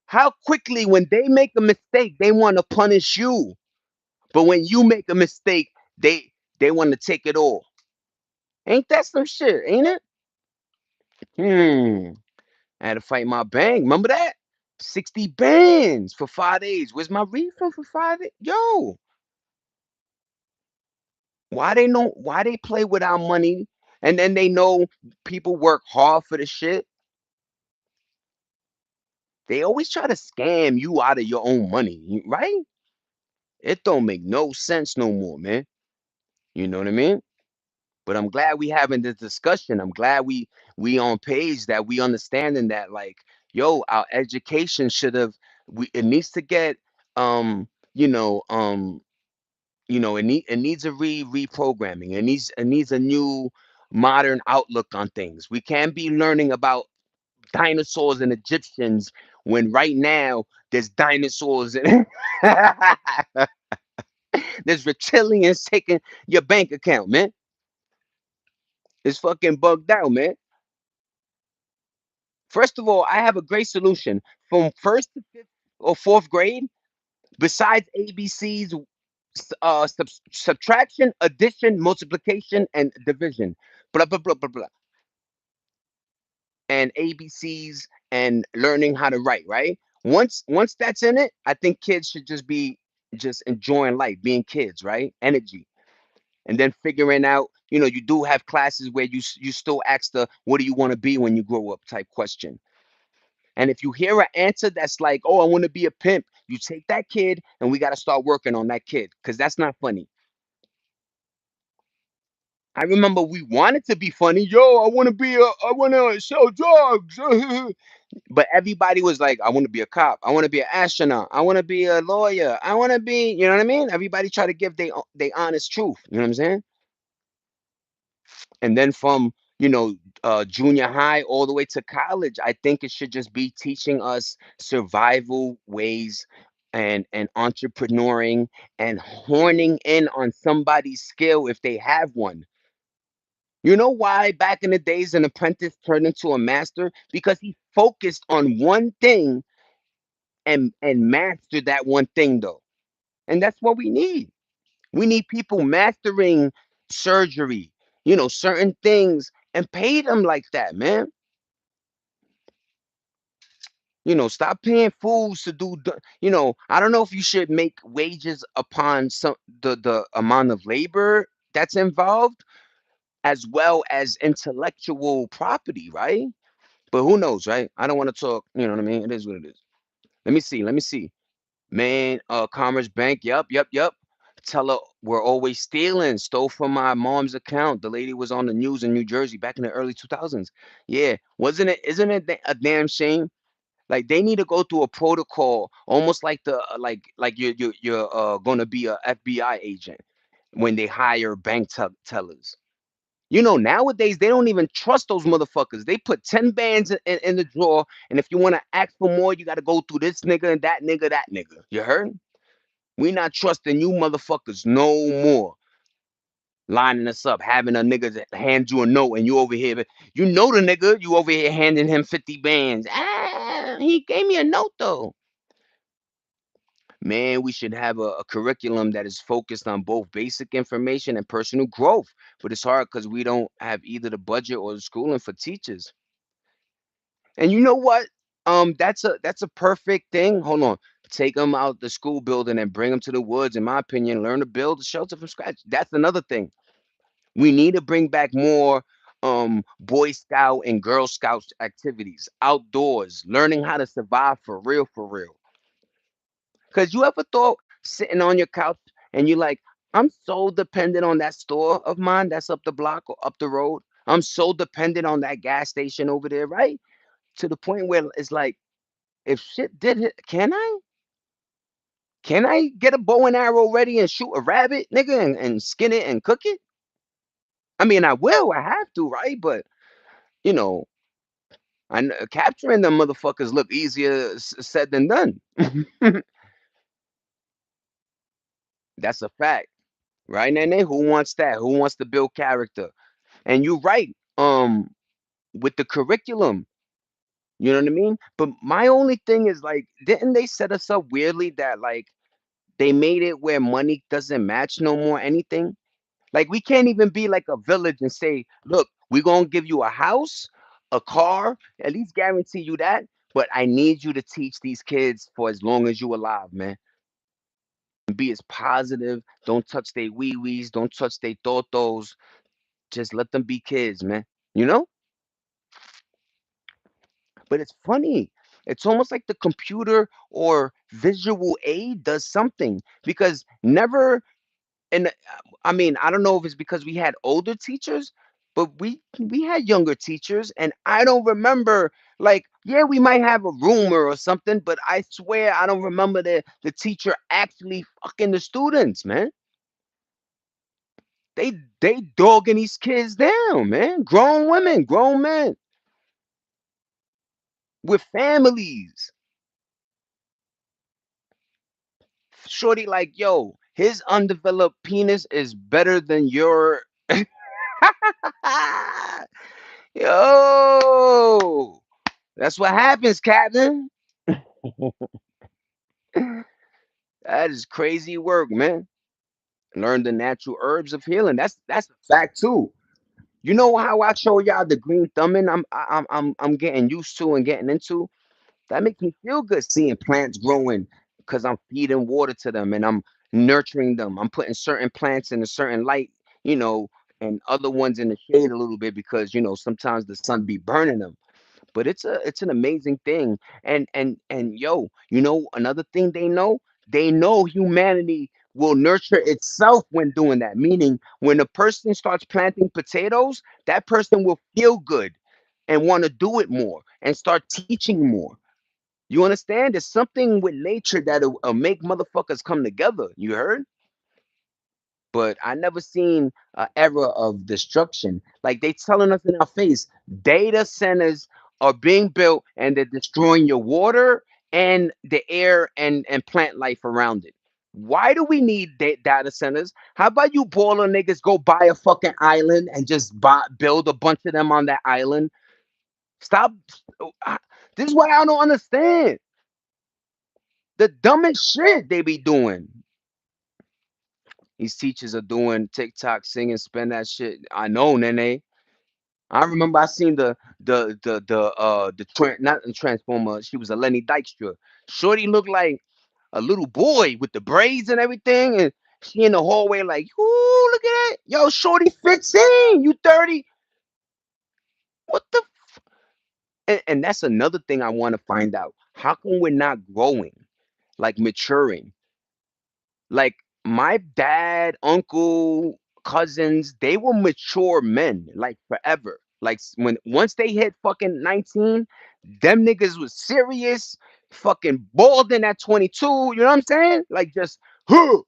How quickly when they make a mistake, they want to punish you. But when you make a mistake, they want to take it all. Ain't that some shit, ain't it? Hmm. I had to fight my bank. Remember that? 60 bands for 5 days. Where's my refund for 5 days? Yo, why they play with our money, and then they know people work hard for the shit. They always try to scam you out of your own money, right? It don't make no sense no more, man. You know what I mean? But I'm glad we having this discussion. I'm glad we on page, that we understanding that, like, yo, our education should have, we it needs to get, um you know um it needs a reprogramming. It needs a new modern outlook on things. We can't be learning about dinosaurs and Egyptians when right now there's dinosaurs and there's reptilians taking your bank account, man. It's fucking bugged out, man. First of all, I have a great solution. From first to fifth or fourth grade, besides ABCs, subtraction, addition, multiplication, and division, blah blah blah blah blah, and ABCs, and learning how to write. Right. Once that's in it, I think kids should just be just enjoying life, being kids. Right. Energy. And then figuring out, you do have classes where you still ask the "what do you want to be when you grow up" type question. And if you hear an answer that's like, "oh, I want to be a pimp," you take that kid and we got to start working on that kid, because that's not funny. I remember we wanted to be funny. Yo, I want to sell drugs. But everybody was like, "I want to be a cop. I want to be an astronaut. I want to be a lawyer. I want to be," you know what I mean? Everybody try to give they honest truth. You know what I'm saying? And then from, junior high all the way to college, I think it should just be teaching us survival ways, and entrepreneuring, and horning in on somebody's skill if they have one. You know why back in the days an apprentice turned into a master? Because he focused on one thing, and mastered that one thing, though. And that's what we need. We need people mastering surgery, certain things, and pay them like that, man. Stop paying fools to do. I don't know if you should make wages upon the amount of labor that's involved, as well as intellectual property, right? But who knows, right? I don't want to talk. You know what I mean? It is what it is. Let me see. Let me see. Man, Commerce Bank. Yep, yep, yep. Tell her we're always stealing. Stole from my mom's account. The lady was on the news in New Jersey back in the early 2000s. Yeah, wasn't it? Isn't it a damn shame? Like, they need to go through a protocol, almost like like you're gonna be a FBI agent when they hire bank tellers. Nowadays they don't even trust those motherfuckers. They put 10 bands in the drawer, and if you want to ask for more, you got to go through this nigga and that nigga, that nigga. You heard? We not trusting you motherfuckers no more. Lining us up, having a nigga that hand you a note, and you over here, you know the nigga, you over here handing him 50 bands. He gave me a note though. Man, we should have a curriculum that is focused on both basic information and personal growth. But it's hard because we don't have either the budget or the schooling for teachers. And you know what? That's a perfect thing. Hold on. take them out the school building and bring them to the woods. In my opinion, learn to build a shelter from scratch. That's another thing. We need to bring back more Boy Scout and Girl Scout activities outdoors, learning how to survive for real, for real. Because you ever thought sitting on your couch and you're like, I'm so dependent on that store of mine that's up the block or up the road. I'm so dependent on that gas station over there, right? To the point where it's like, if shit did hit, can I? Can I get a bow and arrow ready and shoot a rabbit, nigga, and skin it and cook it? I mean, I will. I have to, right? But you know, capturing them motherfuckers look easier said than done. That's a fact, right, Nene? Who wants that? Who wants to build character? And you're right. With the curriculum, you know what I mean. But my only thing is like, didn't they set us up weirdly that like they made it where money doesn't match no more anything? Like we can't even be like a village and say, look, we're gonna give you a house, a car, at least guarantee you that. But I need you to teach these kids for as long as you alive, man. And be as positive. Don't touch their wee wees. Don't touch their totos. Just let them be kids, man. You know? But it's funny. It's almost like the computer or visual aid does something because never and I mean, I don't know if it's because we had older teachers, but we had younger teachers, and I don't remember like yeah, we might have a rumor or something, but I swear I don't remember the teacher actually fucking the students, man. They dogging these kids down, man. Grown women, grown men with families. Shorty like, yo, his undeveloped penis is better than your yo. That's what happens, Captain. That is crazy work, man. Learn the natural herbs of healing. That's a fact too. You know how I show y'all the green thumbing I'm getting used to and getting into? That makes me feel good seeing plants growing because I'm feeding water to them and I'm nurturing them. I'm putting certain plants in a certain light, you know, and other ones in the shade a little bit because, sometimes the sun be burning them. But it's an amazing thing. And yo, another thing they know humanity will nurture itself when doing that. Meaning when a person starts planting potatoes, that person will feel good and want to do it more and start teaching more. You understand? There's something with nature that'll make motherfuckers come together. You heard? But I never seen an era of destruction. Like they telling us in our face, data centers are being built and they're destroying your water and the air and plant life around it. Why do we need data centers? How about you baller niggas go buy a fucking island and just build a bunch of them on that island? Stop. uh, This is what I don't understand. The dumbest shit they be doing. These teachers are doing TikTok, singing, spend that shit. I know, Nene. I remember I seen not the transformer. She was a Lenny Dykstra. Shorty looked like a little boy with the braids and everything, and she in the hallway like, ooh, look at that, yo, Shorty fits in. You 30? What the? And that's another thing I want to find out. How come we're not growing, like maturing? Like my dad, uncle, cousins, they were mature men, like forever. Like when once they hit fucking 19, them niggas was serious, fucking balding at 22. You know what I'm saying? Like just, huh.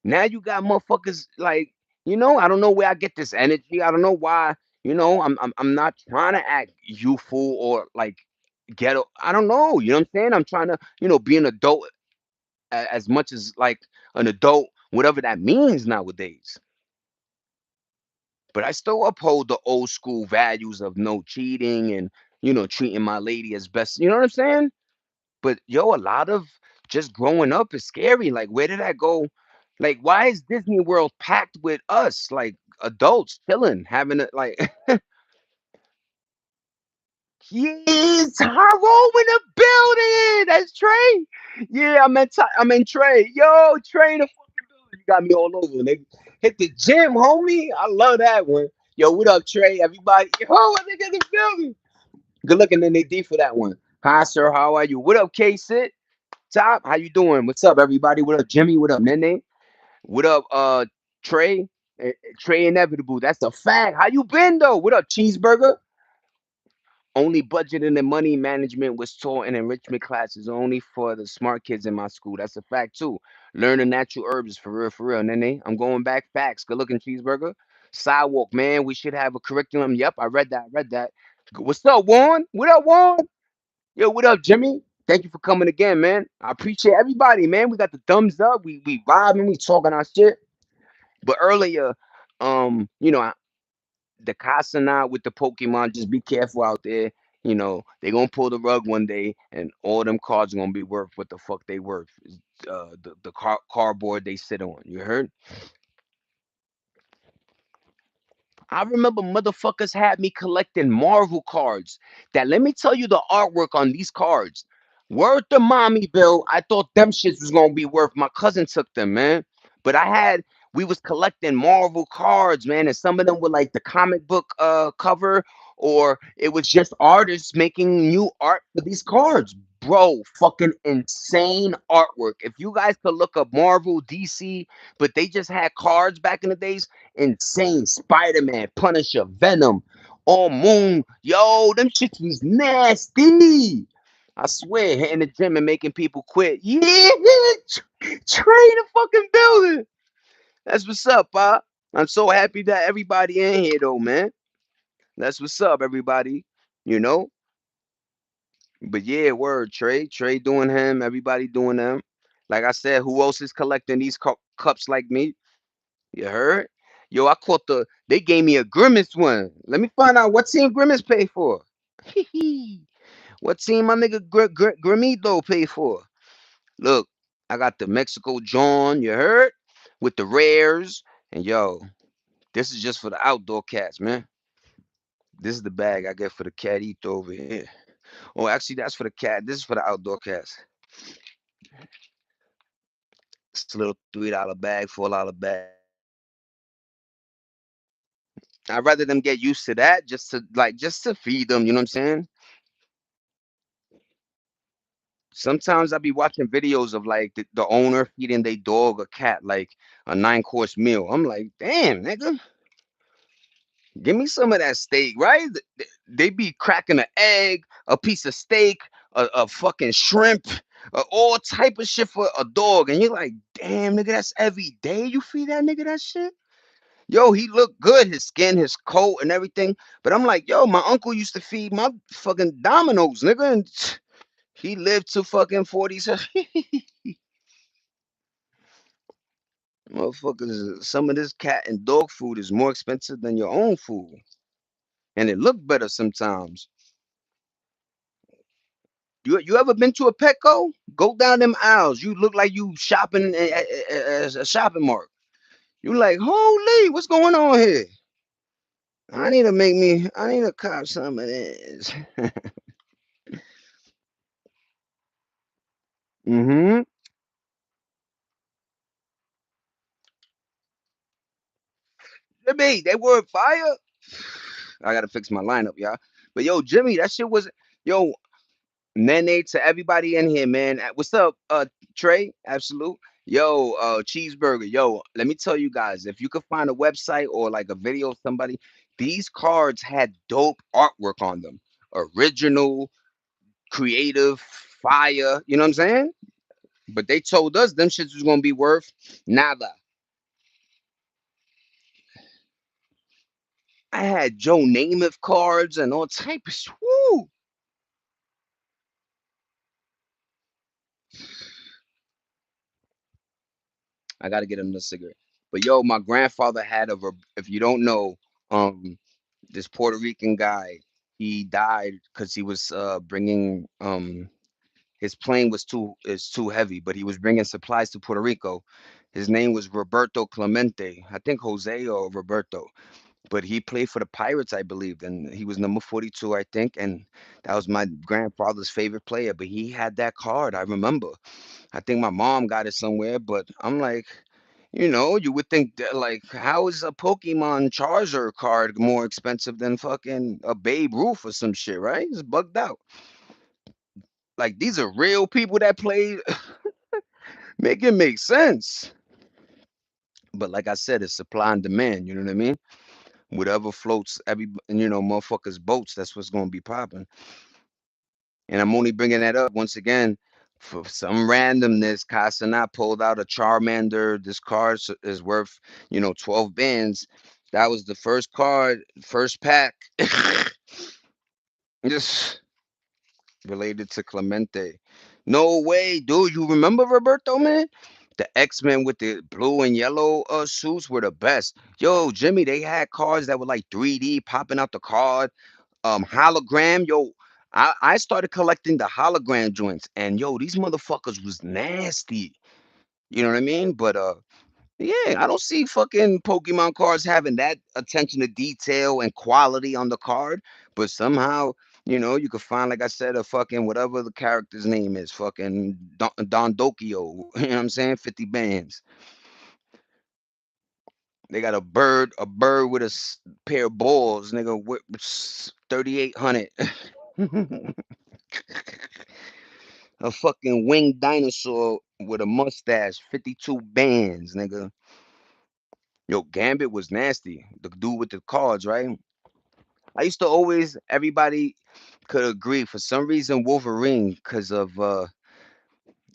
Now you got motherfuckers like, I don't know where I get this energy. I don't know why. I'm not trying to act youthful or like ghetto. I don't know. You know what I'm saying? I'm trying to, be an adult as much as like an adult, whatever that means nowadays. But I still uphold the old school values of no cheating and treating my lady as best. You know what I'm saying? But yo, a lot of just growing up is scary. Like, where did I go? Like, why is Disney World packed with us, like adults chilling, having it like, yes, Taro in the building. that's Trey. Yeah, I'm in Trey. Yo, Trey the fucking building. You got me all over. They hit the gym, homie. I love that one. Yo, what up, Trey? Everybody, yo, I think in the building. Good looking in the D for that one. Hi, sir. How are you? What up, K Sit? Top, how you doing? What's up, everybody? What up, Jimmy? What up, Nene? What up, Trey? Trey Inevitable. That's a fact. How you been though? What up, Cheeseburger? Only budgeting and money management was taught in enrichment classes only for the smart kids in my school. That's a fact too. Learning natural herbs for real, Nene. I'm going back. Facts. Good looking cheeseburger. Sidewalk, man. We should have a curriculum. Yep, I read that. I read that. What's up, Warren? What up, Warren? Yo, what up, Jimmy? Thank you for coming again, man. I appreciate everybody, man. We got the thumbs up. We vibing. We talking our shit. But earlier, the Kasana with the Pokemon, just be careful out there. They gonna pull the rug one day, and all them cards are gonna be worth what the fuck they worth. The cardboard they sit on. You heard? I remember motherfuckers had me collecting Marvel cards. That let me tell you the artwork on these cards. Word to mommy, Bill. I thought them shits was gonna be worth. My cousin took them, man. But we was collecting Marvel cards, man, and some of them were like the comic book cover, or it was just artists making new art for these cards. Bro, fucking insane artwork. If you guys could look up Marvel, DC, but they just had cards back in the days. Insane. Spider-Man, Punisher, Venom, all Moon. Yo, them shits was nasty. I swear, hitting the gym and making people quit. Yeah, train the fucking building. That's what's up, Pop. I'm so happy that everybody in here, though, man. That's what's up, everybody. You know? But yeah, word, Trey. Trey doing him, everybody doing them. Like I said, who else is collecting these cups like me? You heard? Yo, I caught they gave me a Grimace one. Let me find out what team Grimace pay for. What team my nigga Grimito pay for? Look, I got the Mexico John, you heard? With the rares. And yo, this is just for the outdoor cats, man. This is the bag I get for the catito over here. Oh, actually, that's for the cat. This is for the outdoor cats. It's a little $3 bag, $4 bag. I'd rather them get used to that just to feed them, you know what I'm saying? Sometimes I be watching videos of like the owner feeding their dog or cat like a 9 course meal. I'm like, damn, nigga, give me some of that steak, right? They be cracking an egg, a piece of steak, a fucking shrimp, all type of shit for a dog, and you're like, damn, nigga, that's every day you feed that nigga that shit. Yo, he looked good, his skin, his coat, and everything. But I'm like, yo, my uncle used to feed my fucking Dominoes, nigga, and he lived to fucking 40. Motherfuckers, some of this cat and dog food is more expensive than your own food, and it look better sometimes. You ever been to a Petco? Go down them aisles. You look like you shopping as a shopping mart. You like, holy, what's going on here? I need to cop some of this. Mm-hmm. Jimmy, they were fire. I gotta fix my lineup, y'all. But yo, Jimmy, that shit was yo. Nene to everybody in here, man. What's up, Trey? Absolute. Yo, cheeseburger. Yo, let me tell you guys, if you could find a website or like a video of somebody, these cards had dope artwork on them. Original, creative, fire. You know what I'm saying? But they told us them shits was gonna be worth nada. I had Joe Namath cards and all type of woo. I gotta get him the cigarette. But yo, my grandfather had if you don't know, this Puerto Rican guy, he died because he was bringing his plane was too heavy, but he was bringing supplies to Puerto Rico. His name was Roberto Clemente, I think Jose or Roberto. but he played for the Pirates, I believe, and he was number 42, I think, and that was my grandfather's favorite player. But he had that card, I remember. I think my mom got it somewhere, but I'm like, you would think that, like, how is a Pokemon Charizard card more expensive than fucking a Babe Ruth or some shit, right? It's bugged out. Like, these are real people that play. Make it make sense. But like I said, it's supply and demand. You know what I mean? Whatever floats motherfuckers' boats. That's what's gonna be popping. And I'm only bringing that up once again for some randomness. Casanat pulled out a Charmander. This card is worth 12 bands. That was the first card, first pack. Just related to Clemente. No way, dude. You remember Roberto, man? The X-Men with the blue and yellow suits were the best. Yo, Jimmy, they had cards that were like 3D popping out the card. Hologram, yo. I started collecting the hologram joints, and yo, these motherfuckers was nasty. You know what I mean? But yeah, I don't see fucking Pokemon cards having that attention to detail and quality on the card, but somehow, you could find, like I said, a fucking whatever the character's name is, fucking Don Dokio. You know what I'm saying? 50 bands. They got a bird with pair of balls, nigga, with 3,800. A fucking winged dinosaur with a mustache, 52 bands, nigga. Yo, Gambit was nasty. The dude with the cards, right? I used to always, everybody could agree for some reason Wolverine, because of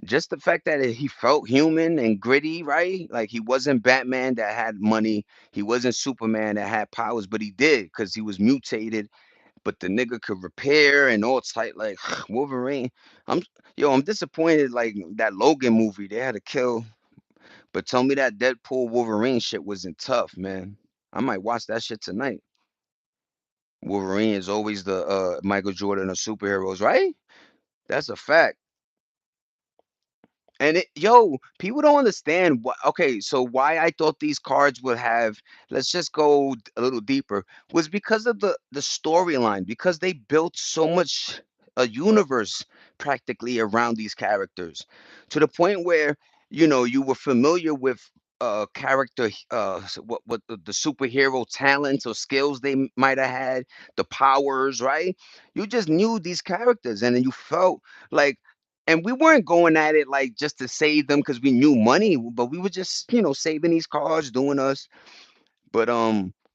just the fact that he felt human and gritty, right? Like he wasn't Batman that had money, he wasn't Superman that had powers, but he did because he was mutated. But the nigga could repair and all type, like Wolverine. I'm I'm disappointed. Like that Logan movie, they had to kill. But tell me that Deadpool Wolverine shit wasn't tough, man. I might watch that shit tonight. Wolverine is always the Michael Jordan of superheroes, right? That's a fact. And people don't understand what. Okay, so why I thought these cards would have. Let's just go a little deeper. Was because of the storyline. Because they built so much a universe practically around these characters, to the point where you were familiar with character what the superhero talents or skills they might have had, the powers, right? You just knew these characters, and then you felt like, and we weren't going at it like just to save them because we knew money, but we were just, saving these cards, doing us. But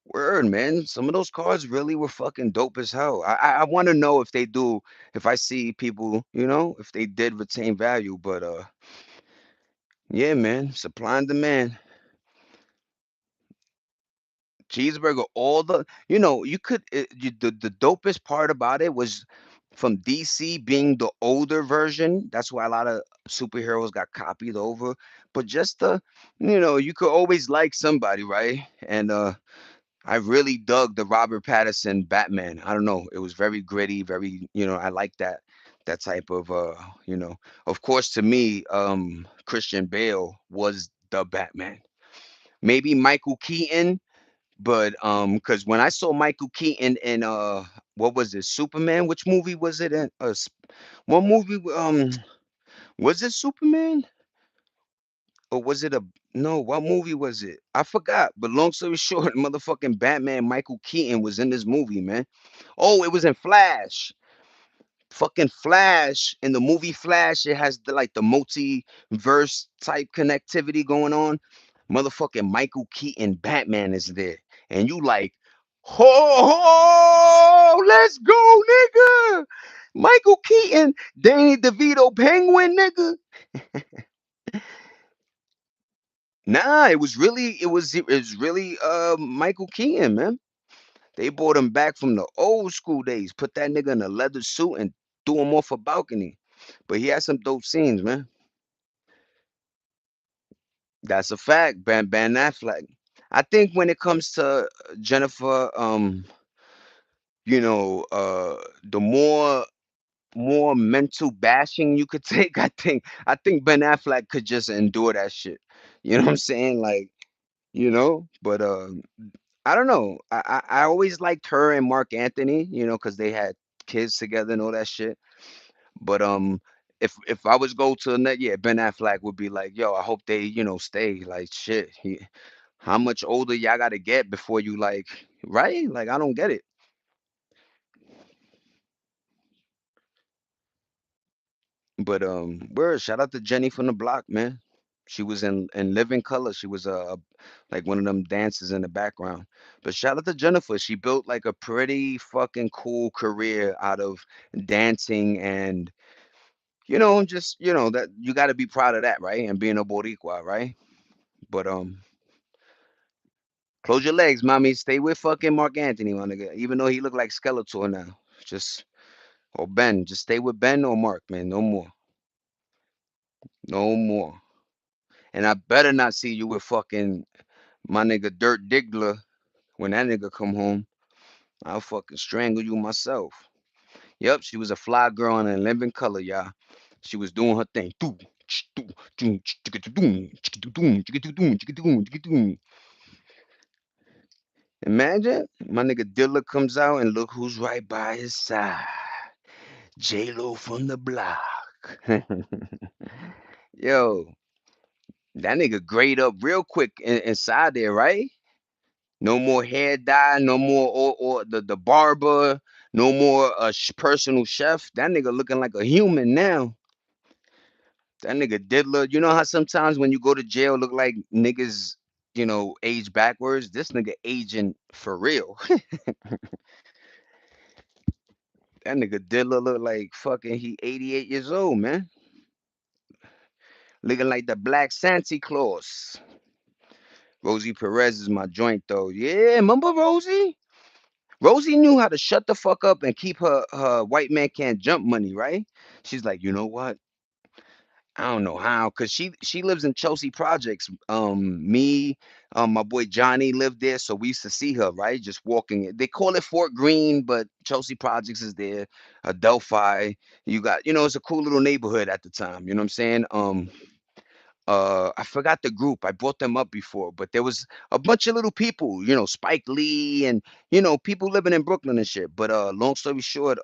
word, man, some of those cards really were fucking dope as hell. I want to know if they do, if I see people, if they did retain value. But yeah, man, supply and demand. Cheeseburger, all you could, the dopest part about it was from DC being the older version. That's why a lot of superheroes got copied over. But just you could always like somebody, right? And I really dug the Robert Pattinson Batman. I don't know, it was very gritty, very, I like that type of of course, to me, Christian Bale was the Batman. Maybe Michael Keaton, but because when I saw Michael Keaton in what was it, Superman? Which movie was it in? One movie, was it Superman? Or was it a no, what movie was it? I forgot. But long story short, motherfucking Batman Michael Keaton was in this movie, man. Oh, it was in Flash. Fucking Flash, in the movie Flash, it has the multiverse type connectivity going on. Motherfucking Michael Keaton Batman is there, and you like, ho ho, let's go, nigga. Michael Keaton, Danny DeVito, Penguin, nigga. Nah, it was really Michael Keaton, man. They brought him back from the old school days, put that nigga in a leather suit and threw him off a balcony. But he had some dope scenes, man. That's a fact. Ben Affleck. I think when it comes to Jennifer, the more mental bashing you could take, I think Ben Affleck could just endure that shit. You know what I'm saying? Like, but I don't know. I always liked her and Mark Anthony, because they had kids together and all that shit. But if I was go to the net, yeah, Ben Affleck would be like, yo, I hope they, stay. Like shit. How much older y'all gotta get before you like, right? Like I don't get it. But word, shout out to Jenny from the block, man. She was in Living Color. She was like one of them dancers in the background. But shout out to Jennifer. She built like a pretty fucking cool career out of dancing and just that you got to be proud of that, right? And being a Boricua, right? But close your legs, mommy. Stay with fucking Mark Anthony, my nigga. Even though he look like Skeletor now, just or Ben, just stay with Ben or Mark, man. No more, no more. And I better not see you with fucking my nigga Dirt Diggler when that nigga come home. I'll fucking strangle you myself. Yep, she was a fly girl in living color, y'all. She was doing her thing. Imagine my nigga Dilla comes out and look who's right by his side. J Lo from the block. Yo, that nigga grayed up real quick inside there, right? No more hair dye, no more or the barber, no more personal chef. That nigga looking like a human now. That nigga Diddler. You know how sometimes when you go to jail look like niggas, age backwards? This nigga aging for real. That nigga Diddler look like fucking he 88 years old, man. Looking like the black Santa Claus. Rosie Perez is my joint though. Yeah, remember Rosie? Rosie knew how to shut the fuck up and keep her white man can't jump money, right? She's like, you know what? I don't know how, cause she lives in Chelsea Projects. Me, my boy Johnny lived there, so we used to see her, right? Just walking. They call it Fort Greene, but Chelsea Projects is there. Delphi. You got, it's a cool little neighborhood at the time. You know what I'm saying? I forgot the group. I brought them up before, but there was a bunch of little people, Spike Lee and people living in Brooklyn and shit. But long story short,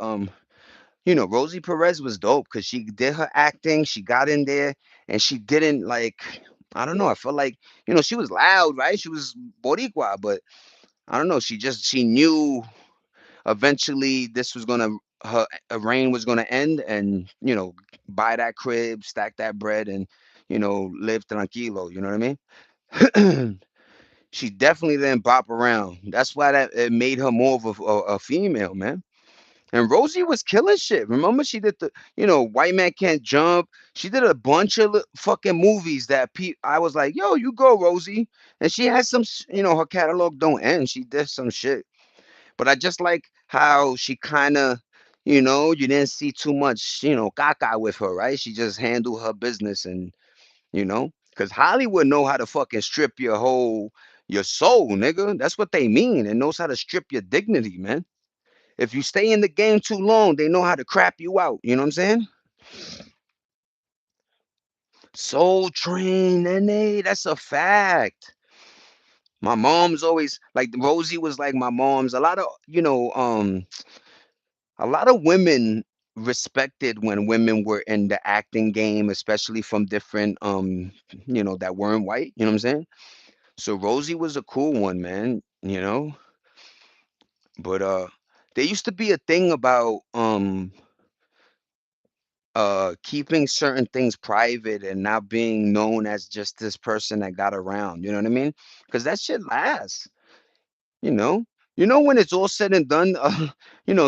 Rosie Perez was dope because she did her acting, she got in there, and she didn't like. I don't know. I felt like she was loud, right? She was Boricua, but I don't know. She knew eventually this was gonna her reign was gonna end, and buy that crib, stack that bread, and live tranquilo. You know what I mean? She definitely didn't bop around. That's why that it made her more of a female, man. And Rosie was killing shit. Remember, she did White Man Can't Jump. She did a bunch of fucking movies that I was like, yo, you go, Rosie. And she had some, her catalog don't end. She did some shit. But I just like how she kind of, you didn't see too much, caca with her, right? She just handled her business and, because Hollywood know how to fucking strip your soul, nigga. That's what they mean. It knows how to strip your dignity, man. If you stay in the game too long, they know how to crap you out. You know what I'm saying? Soul Train, nene, that's a fact. My mom's always like Rosie was like my mom's. A lot of women respected when women were in the acting game, especially from different that weren't white. You know what I'm saying? So Rosie was a cool one, man. But there used to be a thing about keeping certain things private and not being known as just this person that got around. You know what I mean? Because that shit lasts. You know. When it's all said and done,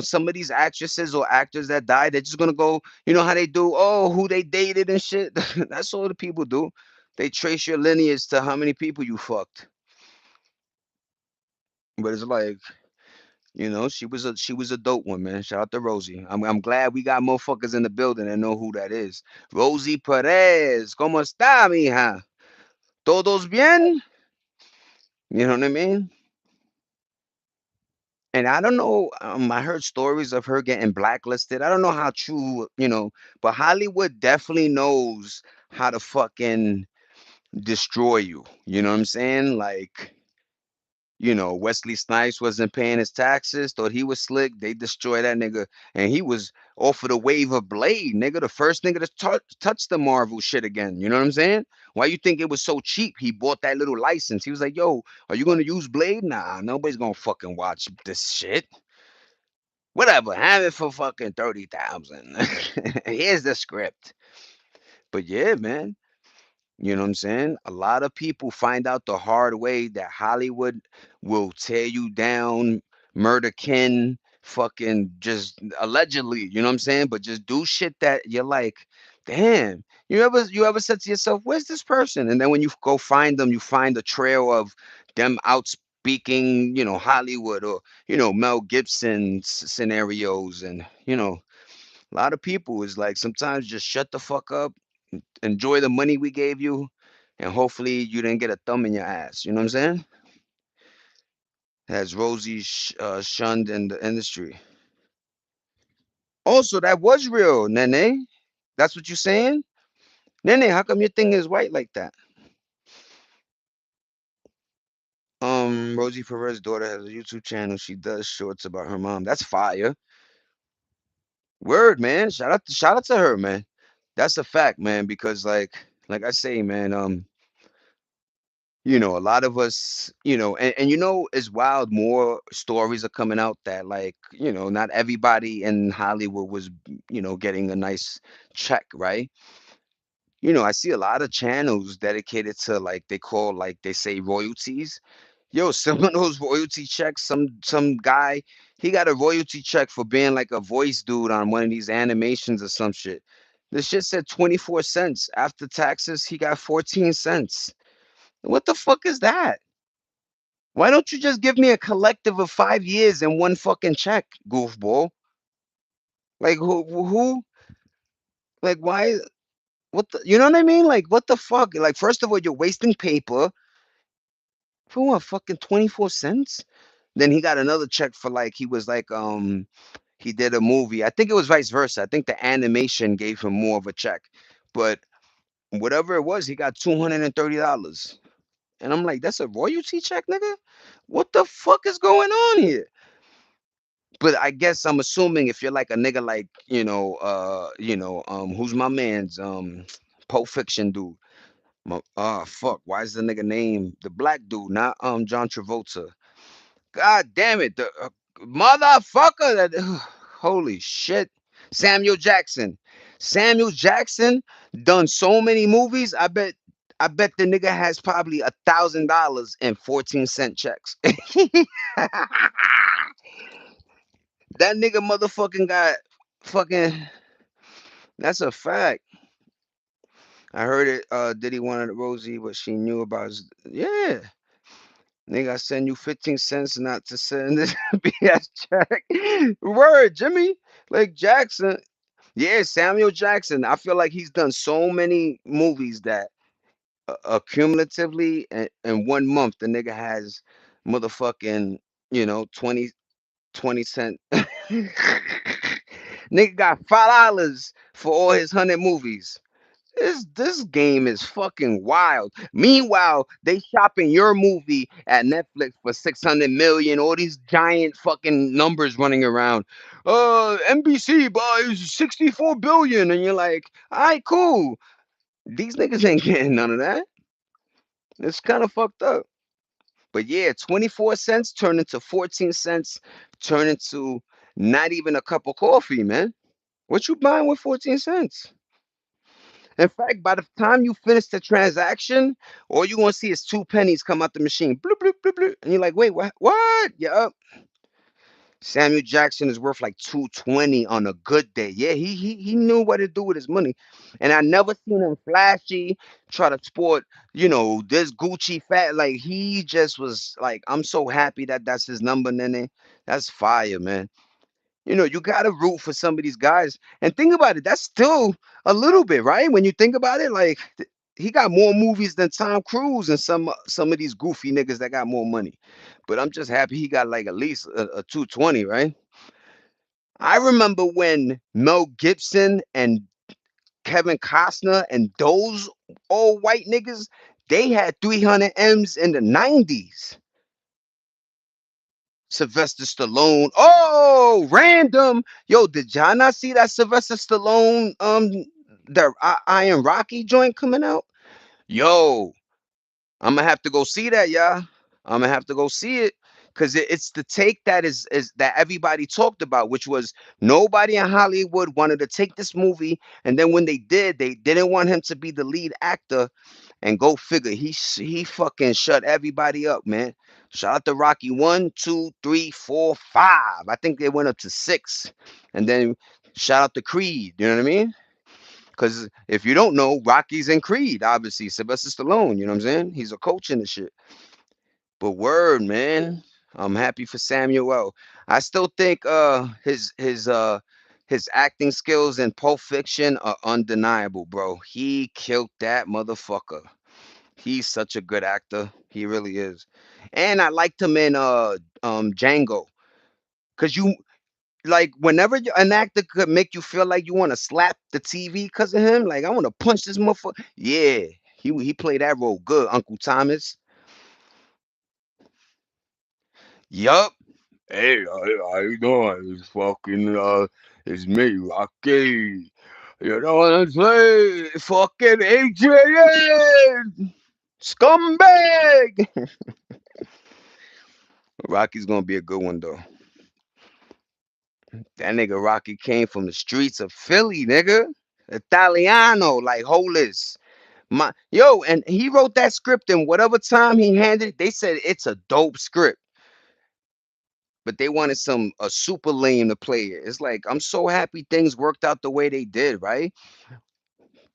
some of these actresses or actors that die, they're just gonna go. You know how they do? Oh, who they dated and shit. That's all the people do. They trace your lineage to how many people you fucked. But it's like, she was a dope one, man. Shout out to Rosie. I'm glad we got motherfuckers in the building that know who that is. Rosie Perez, ¿cómo está, mija? ¿Todos bien? You know what I mean? And I don't know. I heard stories of her getting blacklisted. I don't know how true, but Hollywood definitely knows how to fucking destroy you. You know what I'm saying? Like, Wesley Snipes wasn't paying his taxes, thought he was slick. They destroyed that nigga, and he was off of the wave of Blade, nigga, the first nigga to touch the Marvel shit again. You know what I'm saying? Why you think it was so cheap? He bought that little license. He was like, "Yo, are you gonna use Blade? Nah, nobody's gonna fucking watch this shit. Whatever, have it for fucking 30,000. Here's the script." But yeah, man. You know what I'm saying? A lot of people find out the hard way that Hollywood will tear you down, murder Ken, fucking just allegedly, you know what I'm saying? But just do shit that you're like, damn. You ever said to yourself, where's this person? And then when you go find them, you find a trail of them outspeaking, Hollywood or, Mel Gibson scenarios. And, a lot of people is like sometimes just shut the fuck up, enjoy the money we gave you, and hopefully you didn't get a thumb in your ass. You know what I'm saying? Has Rosie shunned in the industry? Also, that was real, Nene. That's what you saying, Nene? How come your thing is white like that? Rosie Perez's daughter has a YouTube channel. She does shorts about her mom. That's fire. Word, man. Shout out to her, man. That's a fact, man. Because like I say, man. A lot of us, and it's wild. More stories are coming out that, like, not everybody in Hollywood was, getting a nice check, right? I see a lot of channels dedicated to, like, they call, like, they say royalties. Yo, some of those royalty checks, some guy, he got a royalty check for being like a voice dude on one of these animations or some shit. This shit said 24 cents. After taxes, he got 14 cents. What the fuck is that? Why don't you just give me a collective of 5 years and one fucking check, goofball? Like who? Like why? What the? You know what I mean? Like what the fuck? Like first of all, you're wasting paper for what? Fucking 24 cents. Then he got another check for like he was like he did a movie. I think it was vice versa. I think the animation gave him more of a check, but whatever it was, he got $230. And I'm like, that's a royalty check, nigga. What the fuck is going on here? But I guess I'm assuming if you're like a nigga like, who's my man's Pulp Fiction dude. Fuck, why is the nigga name the black dude, not John Travolta? God damn it, the motherfucker that holy shit. Samuel Jackson. Samuel Jackson done so many movies. I bet the nigga has probably $1,000 in 14-cent checks. That nigga motherfucking got fucking. That's a fact. I heard it. Diddy wanted Rosie, but she knew about his. Yeah, nigga, I send you 15 cents not to send this BS check. Word, Jimmy. Like Jackson. Yeah, Samuel Jackson. I feel like he's done so many movies that accumulatively in 1 month, the nigga has motherfucking, 20 cent. Nigga got $5 for all his 100 movies. This game is fucking wild. Meanwhile, they shopping your movie at Netflix for 600 million. All these giant fucking numbers running around. NBC buys 64 billion, and you're like, all right, cool. These niggas ain't getting none of that. It's kind of fucked up. But yeah, 24 cents turned into 14 cents, turned into not even a cup of coffee, man. What you buying with 14 cents? In fact, by the time you finish the transaction, all you gonna see is 2 pennies come out the machine. Bloop, bloop, bloop, bloop. And you're like, wait, what? What? Yeah. Samuel Jackson is worth like 220 on a good day. Yeah, he knew what to do with his money. And I never seen him flashy, try to sport, this Gucci fat. Like he just was like, I'm so happy that that's his number, Nene. That's fire, man. You gotta root for some of these guys. And think about it, that's still a little bit, right? When you think about it, like he got more movies than Tom Cruise and some of these goofy niggas that got more money. But I'm just happy he got like at least a 220, right? I remember when Mel Gibson and Kevin Costner and those old white niggas, they had 300 M's in the 90s. Sylvester Stallone. Oh, random. Yo, did y'all not see that Sylvester Stallone the Iron Rocky joint coming out? Yo, I'm gonna have to go see that, y'all. I'm gonna have to go see it because it's the take that is that everybody talked about, which was nobody in Hollywood wanted to take this movie, and then when they did, they didn't want him to be the lead actor. And go figure, he fucking shut everybody up, man. Shout out to Rocky 1, 2, 3, 4, 5. I think they went up to 6, and then shout out to Creed. You know what I mean? Because if you don't know, Rocky's in Creed, obviously. Sylvester Stallone, you know what I'm saying? He's a coach in the shit. But word, man, I'm happy for Samuel. I still think his acting skills in Pulp Fiction are undeniable, bro. He killed that motherfucker. He's such a good actor. He really is. And I liked him in Django. Cause you like whenever an actor could make you feel like you want to slap the TV because of him, like I want to punch this motherfucker. Yeah, he played that role good, Uncle Thomas. Yup. Hey, how you doing? It's me, Rocky. You know what I'm saying? Fucking Adrian, scumbag. Rocky's gonna be a good one though. That nigga Rocky came from the streets of Philly, nigga. Italiano, like Hollis. My yo, and he wrote that script in whatever time he handed it. They said it's a dope script, but they wanted some a super lame to play it. It's like I'm so happy things worked out the way they did, right?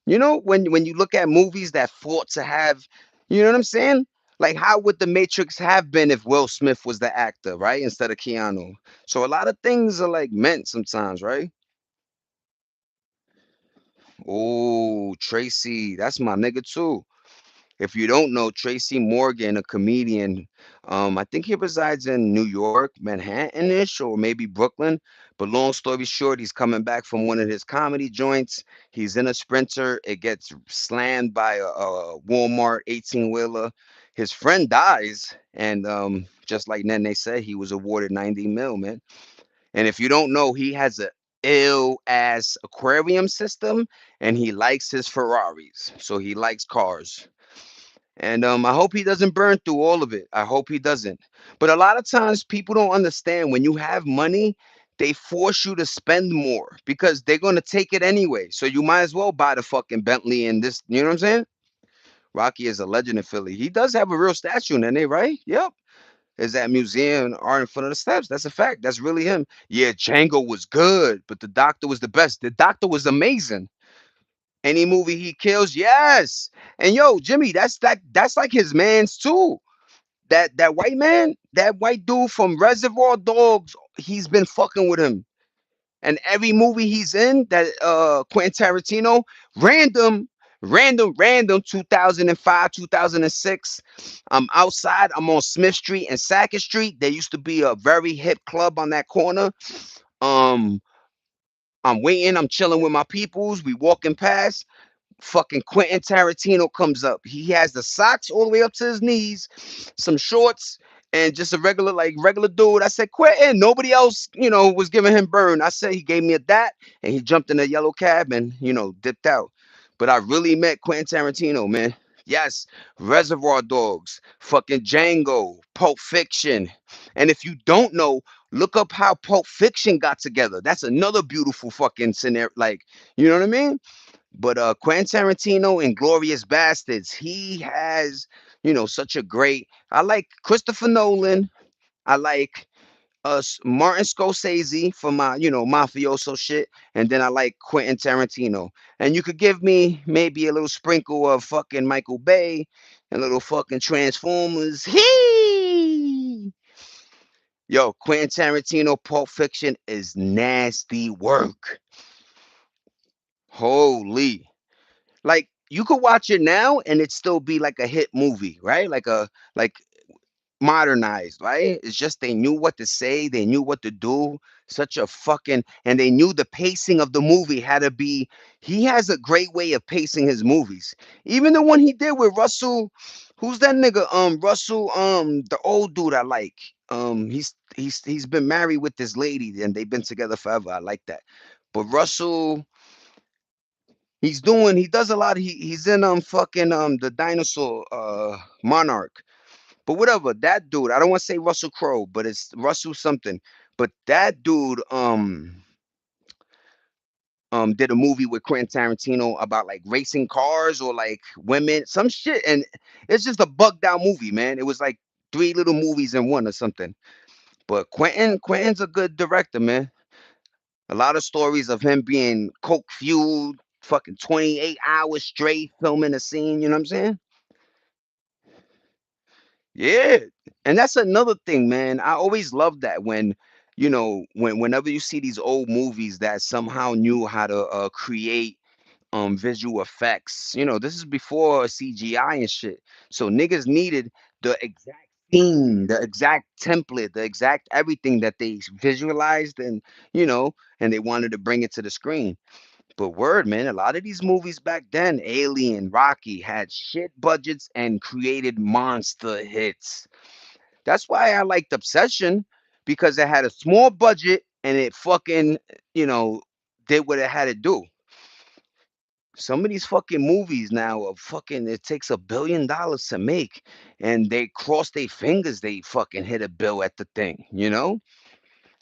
You know, when you look at movies that fought to have, you know what I'm saying? Like how would the Matrix have been if Will Smith was the actor, right? Instead of Keanu. So a lot of things are like meant sometimes, right? Oh, Tracy, that's my nigga too. If you don't know Tracy Morgan, a comedian, I think he resides in New York, Manhattan-ish, or maybe Brooklyn. But long story short, he's coming back from one of his comedy joints. He's in a Sprinter. It gets slammed by a Walmart 18-wheeler. His friend dies, and just like Nene said, he was awarded 90 mil, man. And if you don't know, he has a ill ass aquarium system, and he likes his Ferraris. So he likes cars. And I hope he doesn't burn through all of it. I hope he doesn't. But a lot of times people don't understand when you have money, they force you to spend more because they're gonna take it anyway. So you might as well buy the fucking Bentley and this. You know what I'm saying? Rocky is a legend in Philly. He does have a real statue in there, right? Yep. Is that museum art in front of the steps? That's a fact. That's really him. Yeah, Django was good, but the doctor was the best. The doctor was amazing. Any movie he kills, yes. And yo, Jimmy, that's like his man's too. That white man, that white dude from Reservoir Dogs, he's been fucking with him. And every movie he's in, that Quentin Tarantino, random 2005, 2006. I'm outside, I'm on Smith Street and Sackett Street. There used to be a very hip club on that corner. Um, I'm waiting, I'm chilling with my peoples. We walking past. Fucking Quentin Tarantino comes up. He has the socks all the way up to his knees, some shorts, and just a regular dude. I said, Quentin, nobody else, was giving him burn. I said he gave me a that, and he jumped in a yellow cab and, dipped out. But I really met Quentin Tarantino, man. Yes, Reservoir Dogs, fucking Django, Pulp Fiction. And if you don't know, look up how Pulp Fiction got together. That's another beautiful fucking scenario. Like, you know what I mean? But Quentin Tarantino and Glorious Bastards, he has, such a great. I like Christopher Nolan. I like Martin Scorsese for my, mafioso shit, and then I like Quentin Tarantino. And you could give me maybe a little sprinkle of fucking Michael Bay and little fucking Transformers. Hee! Yo, Quentin Tarantino, Pulp Fiction is nasty work. Holy. Like you could watch it now and it still be like a hit movie, right? Like modernized, right? It's just they knew what to say, they knew what to do. Such a fucking and they knew the pacing of the movie had to be. He has a great way of pacing his movies. Even the one he did with Russell, who's that nigga? Russell, the old dude I like. He's been married with this lady and they've been together forever. I like that. But Russell, he does a lot. He's in fucking the dinosaur Monarch. But whatever, that dude, I don't want to say Russell Crowe, but it's Russell something. But that dude did a movie with Quentin Tarantino about like racing cars or like women, some shit, and it's just a bugged out movie, man. It was like three little movies in one or something. But Quentin's a good director, man. A lot of stories of him being coke fueled, fucking 28 hours straight filming a scene. You know what I'm saying? Yeah, and that's another thing, man. I always love that when, whenever you see these old movies that somehow knew how to create visual effects. This is before CGI and shit. So niggas needed the exact scene, the exact template, the exact everything that they visualized and they wanted to bring it to the screen. But word, man, a lot of these movies back then, Alien, Rocky, had shit budgets and created monster hits. That's why I liked Obsession, because it had a small budget and it fucking, you know, did what it had to do. Some of these fucking movies now are fucking, it takes $1 billion to make, and they cross their fingers they fucking hit a bill at the thing. And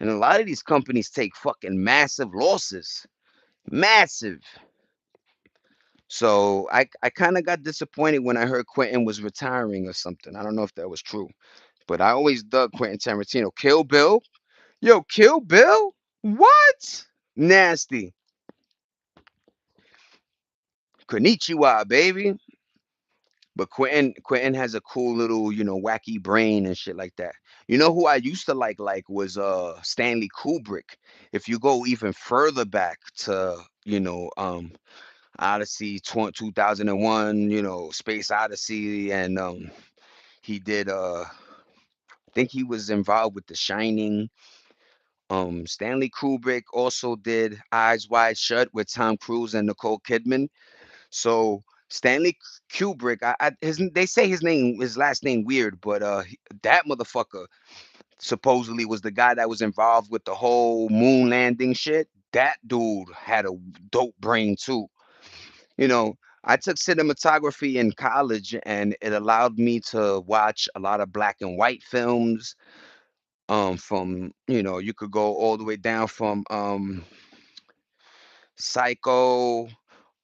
a lot of these companies take fucking massive losses. Massive. So I kind of got disappointed when I heard Quentin was retiring or something. I don't know if that was true, but I always dug Quentin Tarantino. Kill Bill, yo, Kill Bill, what? Nasty. Konnichiwa, baby. But Quentin has a cool little, wacky brain and shit like that. You know who I used to like was Stanley Kubrick. If you go even further back to, Odyssey 2001, Space Odyssey, and he did I think he was involved with The Shining. Stanley Kubrick also did Eyes Wide Shut with Tom Cruise and Nicole Kidman. So Stanley Kubrick, they say his last name weird, but that motherfucker supposedly was the guy that was involved with the whole moon landing shit. That dude had a dope brain too. You know, I took cinematography in college, and it allowed me to watch a lot of black and white films. From you could go all the way down from Psycho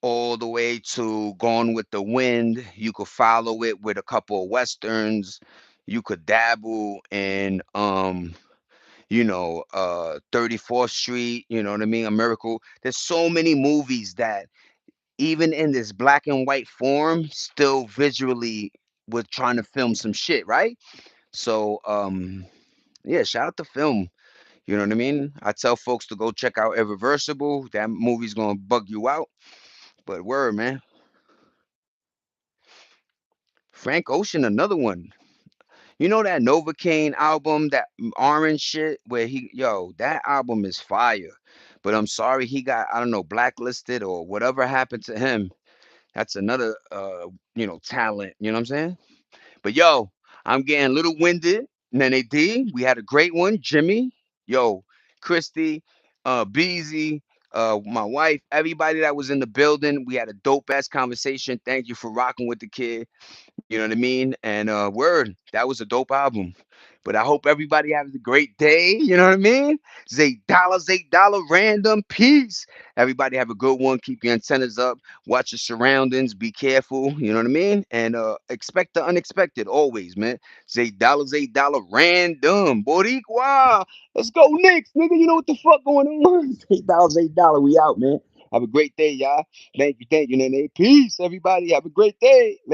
all the way to Gone with the Wind. You could follow it with a couple of westerns. You could dabble in 34th Street, you know what I mean? A Miracle. There's so many movies that even in this black and white form, still visually we're trying to film some shit, right? So yeah, shout out to film. You know what I mean? I tell folks to go check out Irreversible. That movie's gonna bug you out. But word, man. Frank Ocean, another one. You know that Novocaine album, that orange shit, where that album is fire. But I'm sorry he got, I don't know, blacklisted or whatever happened to him. That's another talent, you know what I'm saying? But yo, I'm getting a little winded. Nene D, we had a great one. Jimmy, yo, Christy, Beezy, my wife, everybody that was in the building. We had a dope ass conversation. Thank you for rocking with the kid. You know what I mean? And word, that was a dope album. But I hope everybody has a great day. You know what I mean? $8, random. Peace. Everybody have a good one. Keep your antennas up. Watch your surroundings. Be careful. You know what I mean? And expect the unexpected always, man. $8, random. Boricua. Let's go Knicks, nigga. You know what the fuck going on? $8. We out, man. Have a great day, y'all. Thank you, Nene. Peace, everybody. Have a great day. Later.